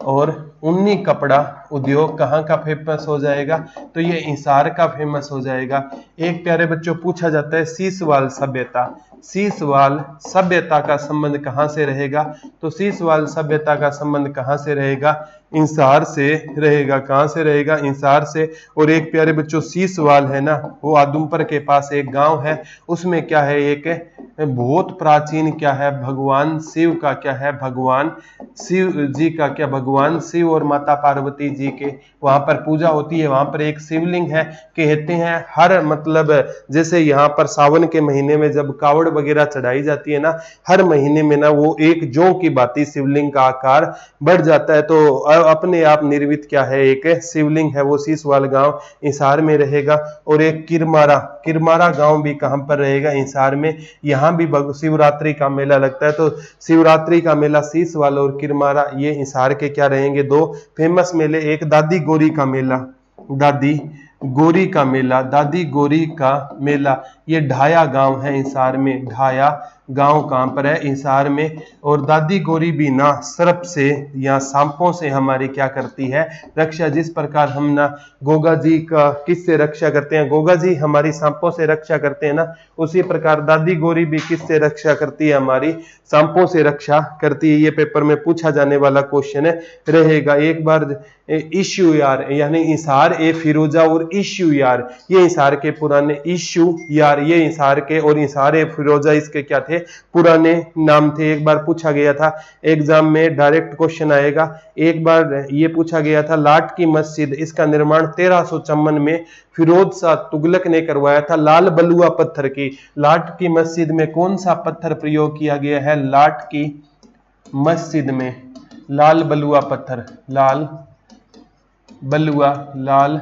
और ऊनी कपड़ा उद्योग कहाँ का फेमस हो जाएगा? तो ये हिसार का फेमस हो जाएगा। एक प्यारे बच्चों पूछा जाता है सीसवाल सभ्यता, सीसवाल सभ्यता का संबंध कहाँ से रहेगा? तो सीसवाल सभ्यता का संबंध कहाँ से रहेगा? इंसार से रहेगा। कहाँ से रहेगा? इंसार से। और एक प्यारे बच्चों सीसवाल है ना, वो आदमपुर के पास एक गांव है, उसमें क्या है? एक बहुत प्राचीन क्या है? भगवान शिव का क्या है? भगवान शिव जी का क्या? भगवान शिव और माता पार्वती जी के वहां पर पूजा होती है। वहां पर एक शिवलिंग है, कहते हैं हर, मतलब जैसे यहाँ पर सावन के महीने में जब कावड़ वगैरह चढ़ाई जाती है ना, हर महीने में ना वो एक जौ की भांति शिवलिंग का आकार बढ़ जाता है। तो अपने आप निर्मित क्या है? एक शिवलिंग है। वो सीसवाल गांव हिसार में रहेगा। और एक किरमारा, किरमारा गांव भी कहां पर रहेगा? हिसार में। यहां भी शिवरात्रि का मेला लगता है। तो शिवरात्रि का मेला सीसवाल और किरमारा, ये हिसार के क्या रहेंगे? दो फेमस मेले। एक दादी गौरी का मेला, दादी गौरी का मेला, दादी गौरी का मेला, ये ढाया गांव है हिसार में। ढाया गांव कहां पर है? हिसार में। और दादी गौरी भी ना सर्प से या सांपों से हमारी क्या करती है? रक्षा। जिस प्रकार हम ना गोगा जी का किससे रक्षा करते हैं? गोगा जी हमारी सांपों से रक्षा करते हैं ना, उसी प्रकार दादी गौरी भी किससे रक्षा करती है? हमारी सांपों से रक्षा करती है। ये पेपर में पूछा जाने वाला क्वेश्चन रहेगा। एक बार इश्यू यार, यानी हिसार ए फिरोजा और इश्यू यार, ये हिसार के पुराने, इश्यू यार ये हिसार के, और हिसार ए फिरोजा इसके क्या थे? पुराने नाम थे। एक बार पूछा गया था एग्जाम में, डायरेक्ट क्वेश्चन आएगा। एक बार ये पूछा गया था लाट की मस्जिद, इसका निर्माण 1354 में फिरोज शाह तुगलक ने करवाया था, लाल बलुआ पत्थर की। लाट की मस्जिद में कौन सा पत्थर प्रयोग किया गया है? लाट की मस्जिद में लाल बलुआ पत्थर, लाल बलुआ, लाल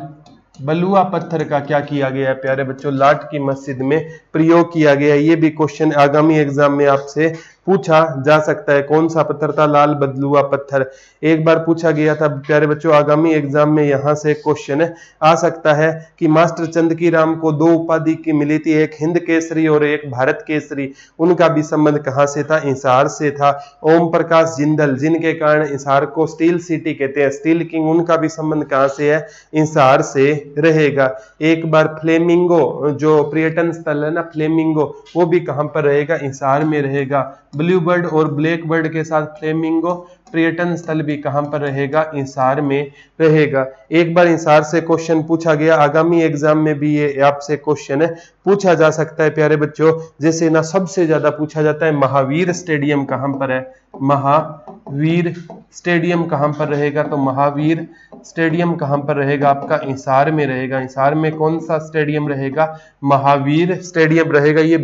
बलुआ पत्थर का क्या किया गया है प्यारे बच्चों? लाट की मस्जिद में प्रयोग किया गया है। ये भी क्वेश्चन आगामी एग्जाम में आपसे पूछा जा सकता है। कौन सा पत्थर था? लाल बलुआ पत्थर। एक बार पूछा गया था प्यारे बच्चों आगामी एग्जाम में, यहां से क्वेश्चन आ सकता है कि मास्टर चंदकी राम को दो उपाधि की मिली थी, एक हिंद केसरी और एक भारत केसरी, उनका भी संबंध कहां से था? हिसार से था। ओम प्रकाश जिंदल, जिनके कारण हिसार को स्टील सिटी कहते हैं, स्टील किंग, उनका भी संबंध कहां से है? हिसार से रहेगा। एक बार फ्लेमिंगो, जो पर्यटन स्थल है ना फ्लेमिंगो, वो भी कहां पर रहेगा? हिसार में रहेगा। ब्लू बर्ड और ब्लैक बर्ड के साथ फ्लेमिंगो पर्यटन स्थल भी कहां पर रहेगा? हिसार में रहेगा। एक बार हिसार से क्वेश्चन पूछा गया, आगामी एग्जाम में भी ये आपसे क्वेश्चन पूछा जा सकता है प्यारे बच्चों। जैसे ना सबसे ज्यादा पूछा जाता है महावीर स्टेडियम कहां पर है? महावीर स्टेडियम कहां पर रहेगा? तो महावीर स्टेडियम कहां पर रहेगा आपका? हिसार में रहेगा। हिसार में कौन सा स्टेडियम रहेगा? महावीर स्टेडियम रहेगा। ये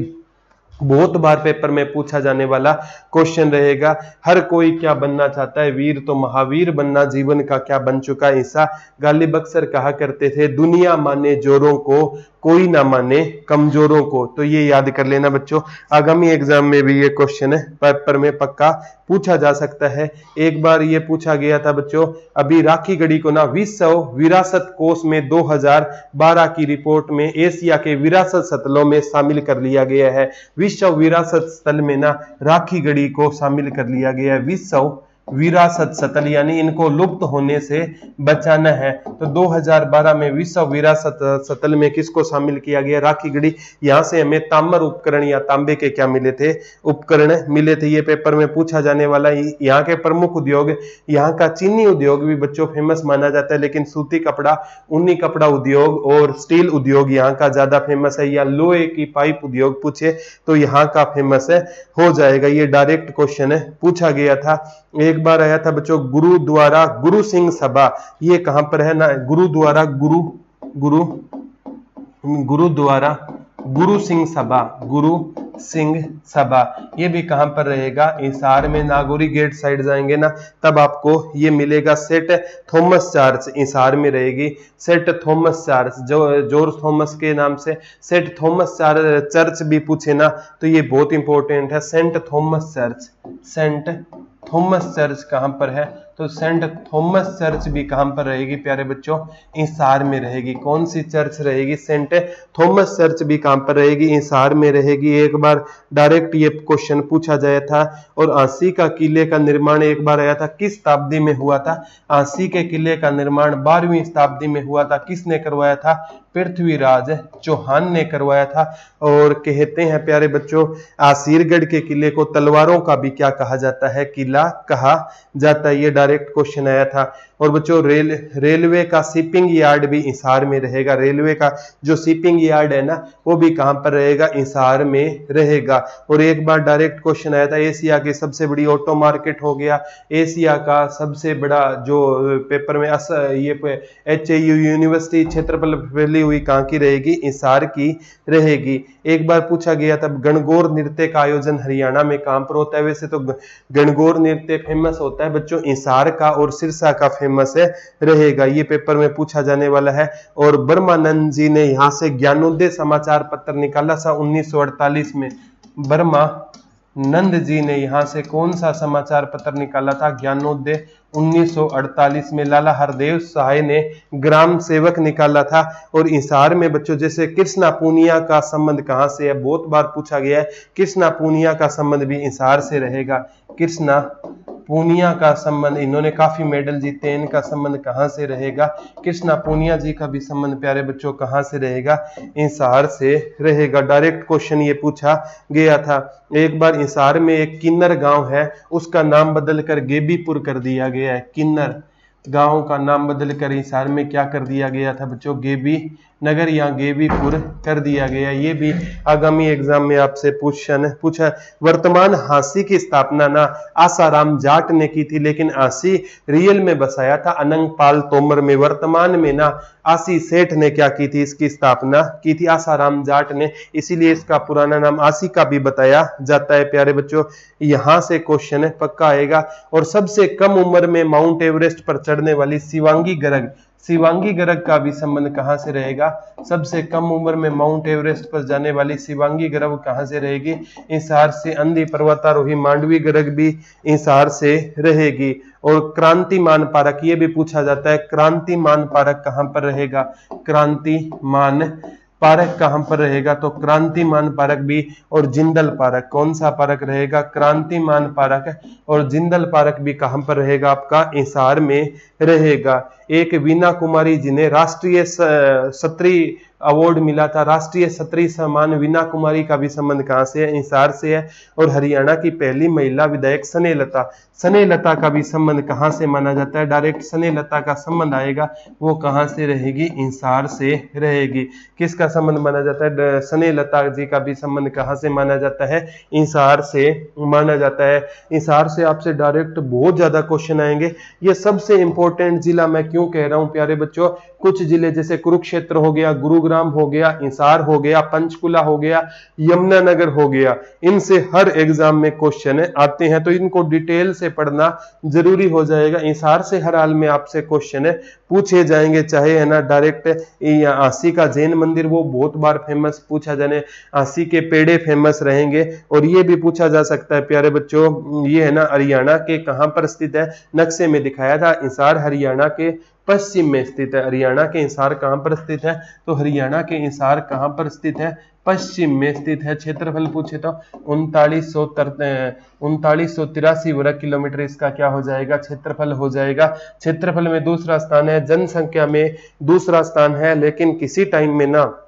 बहुत बार पेपर में पूछा जाने वाला क्वेश्चन रहेगा। हर कोई क्या बनना चाहता है, वीर तो महावीर बनना जीवन का क्या बन चुका हिस्सा। गालिब अक्सर कहा करते थे, दुनिया माने जोरों को, कोई ना माने कमजोरों को। तो ये याद कर लेना बच्चों, आगामी एग्जाम में भी ये क्वेश्चन पेपर में पक्का पूछा जा सकता है। एक बार ये पूछा गया था बच्चों, अभी राखी गढ़ी को ना विश्व विरासत कोष में 2012 की रिपोर्ट में एशिया के विरासत स्थलों में शामिल कर लिया गया है। विश्व विरासत स्थल में ना राखी गढ़ी को शामिल कर लिया गया है। विश्व विरासत स्थल यानी इनको लुप्त होने से बचाना है। तो 2012 में विश्व विरासत स्थल में किसको शामिल किया गया, राखी गढ़ी। यहां से हमें ताम्र उपकरण या तांबे के क्या मिले थे, उपकरण मिले थे। ये पेपर में पूछा जाने वाला। यहाँ के प्रमुख उद्योग, यहाँ का चीनी उद्योग भी बच्चों फेमस माना जाता है, लेकिन सूती कपड़ा, ऊनी कपड़ा उद्योग और स्टील उद्योग यहाँ का ज्यादा फेमस है। या लोहे की पाइप उद्योग पूछे तो यहाँ का फेमस है हो जाएगा। ये डायरेक्ट क्वेश्चन है, पूछा गया था। एक बार आया था बच्चों, गुरुद्वारा गुरु सिंह सभा, ये कहां पर है ना, गुरुद्वारा गुरुद्वारा गुरु सिंह सभा, गुरु सिंह सभा, ये भी कहां पर रहेगा, हिसार में। नागौरी गेट साइड जाएंगे ना तब आपको ये मिलेगा। सेंट थॉमस चर्च हिसार में रहेगी। सेंट थॉमस चर्च, जो जॉर्ज थॉमस के नाम से सेंट थॉमस चर्च भी पूछे ना तो ये बहुत इंपॉर्टेंट है। Saint Thomas church, Saint Thomas church कहां पर है, तो सेंट थॉमस चर्च भी कहां पर रहेगी प्यारे बच्चों, हिसार में रहेगी। कौन सी चर्च रहेगी, सेंट थॉमस चर्च भी कहां पर रहेगी, हिसार में रहेगी। एक बार डायरेक्ट ये क्वेश्चन पूछा गया था। और आंसी का किले का निर्माण एक बार आया था, किस शताब्दी में हुआ था, आंसी के किले का निर्माण 12वीं शताब्दी में हुआ था। किसने करवाया था, पृथ्वीराज चौहान ने करवाया था। और कहते हैं प्यारे बच्चों, आसीरगढ़ के किले को तलवारों का भी क्या कहा जाता है, किला कहा जाता है। ये डायरेक्ट क्वेश्चन आया था। और बच्चों रेलवे का शिपिंग यार्ड भी हिसार में रहेगा। रेलवे का जो शिपिंग यार्ड है ना वो भी कहां पर रहेगा, हिसार में रहेगा। और एक बार डायरेक्ट क्वेश्चन आया था, एशिया की सबसे बड़ी ऑटो मार्केट हो गया, एशिया का सबसे बड़ा जो पेपर में ये HAU यूनिवर्सिटी क्षेत्रफल फैली हुई कहां की रहेगी, हिसार की रहेगी। एक बार पूछा गया था, गणगौर नृत्य का आयोजन हरियाणा में कहां पर होता है। वैसे तो गणगौर नृत्य फेमस होता है बच्चों हिसार का और सिरसा का फेमस है रहेगा। ये पेपर में पूछा जाने वाला है। और ब्रह्मानंद जी ने यहां से ज्ञानोदय समाचार पत्र निकाला था 1948 में। ब्रह्मानंद जी ने यहां से कौन सा समाचार पत्र निकाला था, ज्ञानोदय 1948 में। लाला हरदेव सहाय ने ग्राम सेवक निकाला था। और हिसार में बच्चों जैसे कृष्णा पूनिया का संबंध कहां से है, बहुत बार पूछा गया है। कृष्णा पूनिया का संबंध भी हिसार से रहेगा। कृष्णा पूनिया का संबंध, इन्होंने काफी मेडल जीते हैं, इनका संबंध कहां से रहेगा, कृष्णा पूनिया जी का भी संबंध प्यारे बच्चों कहां से रहेगा, हिसार से रहेगा। डायरेक्ट क्वेश्चन ये पूछा गया था। एक बार हिसार में एक किन्नर गांव है, उसका नाम बदलकर गेबीपुर कर दिया गया है। किन्नर गांव का नाम बदलकर हिसार में क्या कर दिया गया था बच्चों, गेबी नगर या गेबीपुर कर दिया गया। ये भी आगामी एग्जाम में आपसे पूछा। वर्तमान हांसी की स्थापना ना आसाराम जाट ने की थी, लेकिन हांसी रियल में बसाया था अनंगपाल तोमर में। वर्तमान में ना आसी सेठ ने क्या की थी, इसकी स्थापना की थी आसाराम जाट ने, इसीलिए इसका पुराना नाम आसी का भी बताया जाता है प्यारे बच्चों। यहां से क्वेश्चन पक्का आएगा। और सबसे कम उम्र में माउंट एवरेस्ट पर चढ़ने वाली शिवांगी गर्ग, शिवांगी गर्ग का भी संबंध कहां से रहेगा, सबसे कम उम्र में माउंट एवरेस्ट पर जाने वाली शिवांगी गर्ग कहां से रहेगी, हिसार से। अंधी पर्वतारोही मांडवी गर्ग भी हिसार से रहेगी। और क्रांतिमान पार्क ये भी पूछा जाता है, क्रांतिमान पार्क कहां पर रहेगा, क्रांतिमान पार्क कहां पर रहेगा, तो क्रांतिमान पार्क भी। और जिंदल पार्क, कौन सा पार्क रहेगा, क्रांतिमान पार्क और जिंदल पार्क भी कहां पर रहेगा, आपका हिसार में रहेगा। एक वीना कुमारी जिन्हें राष्ट्रीय क्षत्रिय अवार्ड मिला था, राष्ट्रीय क्षत्रिय सम्मान वीना कुमारी का भी संबंध कहां से है, हिसार से है। और हरियाणा की पहली महिला विधायक स्नेहलता, स्नेहलता का भी संबंध कहां से माना जाता है, डायरेक्ट स्नेहलता का संबंध आएगा, वो कहां से रहेगी, हिसार से रहेगी। किसका संबंध माना जाता है, स्नेहलता जी का भी संबंध कहां से माना जाता है, हिसार से माना जाता है। हिसार से आपसे डायरेक्ट बहुत ज्यादा क्वेश्चन आएंगे। ये सबसे इंपॉर्टेंट जिला मैं क्यों कह रहा हूं प्यारे बच्चों, कुछ जिले जैसे कुरुक्षेत्र हो गया, गुरुग्राम नौग्राम हो गया, हिसार हो गया, पंचकुला हो गया, यमुनानगर हो गया, इनसे हर एग्जाम में क्वेश्चन आते हैं, तो इनको डिटेल से पढ़ना जरूरी हो जाएगा। हिसार से हर हाल में आपसे क्वेश्चन पूछे जाएंगे, चाहे है ना डायरेक्ट आसी का जैन मंदिर वो बहुत बार फेमस पूछा जाने, आसी के पेड़े फेमस रहेंगे, और ये भी पूछा जा सकता है प्यारे बच्चों, ये है ना हरियाणा के कहां पर स्थित है, नक्शे में दिखाया था, हिसार हरियाणा के पश्चिम में स्थित है। हरियाणा के हिसार कहां पर स्थित है, तो हरियाणा के हिसार कहां पर स्थित है, पश्चिम में स्थित है। क्षेत्रफल पूछे तो 3983 वर्ग किलोमीटर इसका क्या हो जाएगा, क्षेत्रफल हो जाएगा। क्षेत्रफल में दूसरा स्थान है, जनसंख्या में दूसरा स्थान है, लेकिन किसी टाइम में ना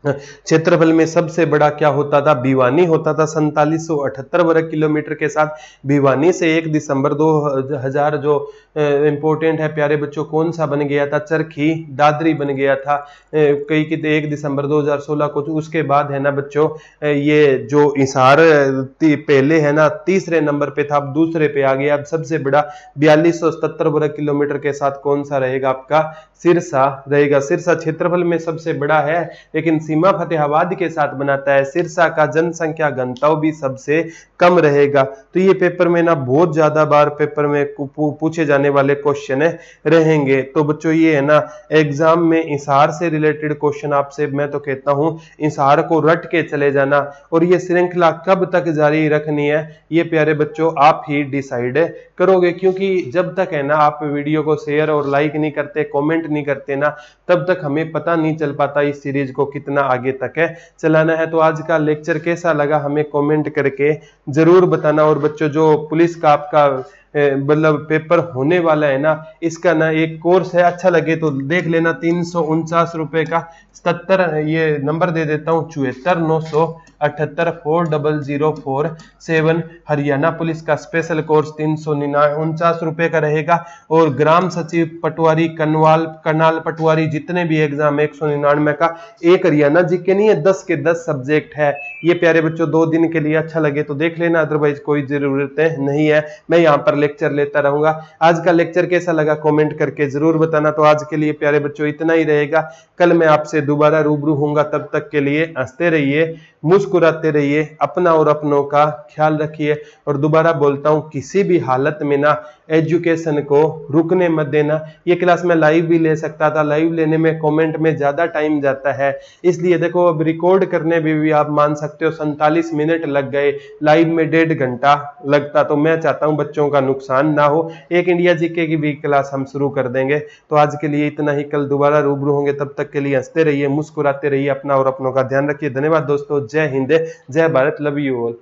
क्षेत्रफल में सबसे बड़ा क्या होता था, भिवानी होता था 4778 वर्ग किलोमीटर के साथ। भिवानी से 1 दिसंबर 2000 जो इंपॉर्टेंट है प्यारे बच्चों, कौन सा बन गया था, चरखी दादरी बन गया था कई कि 1 दिसंबर 2016 को। उसके बाद है ना बच्चों ये जो हिसार पहले है ना तीसरे नंबर पे था, अब दूसरे पे आ गया। अब सबसे बड़ा 4277 वर्ग किलोमीटर के साथ कौन सा रहेगा, आपका सिरसा रहेगा। सिरसा क्षेत्रफल में सबसे बड़ा है, लेकिन सीमा फतेहाबाद के साथ बनाता है। सिरसा का जनसंख्या घनत्व भी सबसे कम रहेगा। तो ये पेपर में ना बहुत ज्यादा बार पेपर में पूछे जाने वाले क्वेश्चन रहेंगे। तो बच्चों ये है ना एग्जाम में हिसार से रिलेटेड क्वेश्चन आपसे मैं तो कहता हूं हिसार को रट के चले जाना, और ये श्रृंखला कब तक जारी रखनी है ये प्यारे बच्चों आप ही डिसाइड करोगे, क्योंकि जब तक है ना आप वीडियो को शेयर और लाइक नहीं करते, कमेंट नहीं करते ना, तब तक हमें पता नहीं चल पाता इस सीरीज को कितना आगे तक है चलाना है। तो आज का लेक्चर कैसा लगा हमें कमेंट करके जरूर बताना। और बच्चों जो पुलिस का आपका मतलब पेपर होने वाला है ना, इसका ना एक कोर्स है, अच्छा लगे तो देख लेना, 349 रुपए का 77 ये नंबर दे देता हूँ 7498840047 हरियाणा पुलिस का स्पेशल कोर्स 349 रुपए का रहेगा। और ग्राम सचिव पटवारी करनाल पटवारी जितने भी एग्जाम 199 का, एक हरियाणा जीके नहीं है, 10 के 10 सब्जेक्ट है। ये प्यारे बच्चों 2 दिन के लिए अच्छा लगे तो देख लेना, अदरवाइज कोई जरूरत नहीं है, मैं यहाँ पर लेक्चर लेता रहूंगा। आज का लेक्चर कैसा लगा कमेंट करके जरूर बताना। तो आज के लिए प्यारे बच्चों इतना ही रहेगा, कल मैं आपसे दोबारा रूबरू होऊंगा। तब तक के लिए हंसते रहिए, मुस्कुराते रहिए, अपना और अपनों का ख्याल रखिए। और दोबारा बोलता हूं किसी भी हालत में ना एजुकेशन को रुकने मत देना। ये क्लास में लाइव भी ले सकता था, लाइव लेने में कमेंट में ज्यादा टाइम जाता है, इसलिए देखो अब रिकॉर्ड करने में भी आप मान सकते हो 47 मिनट लग गए, लाइव में 1.5 घंटा लगता। तो मैं चाहता हूं बच्चों का नुकसान ना हो, एक इंडिया जीके की भी क्लास हम शुरू कर देंगे। तो आज के लिए इतना ही, कल दोबारा रूबरू होंगे, तब तक के लिए हंसते रहिए, मुस्कुराते रहिए, अपना और अपनों का ध्यान रखिए। धन्यवाद दोस्तों, जय हिंद, जय भारत, लव यू ऑल।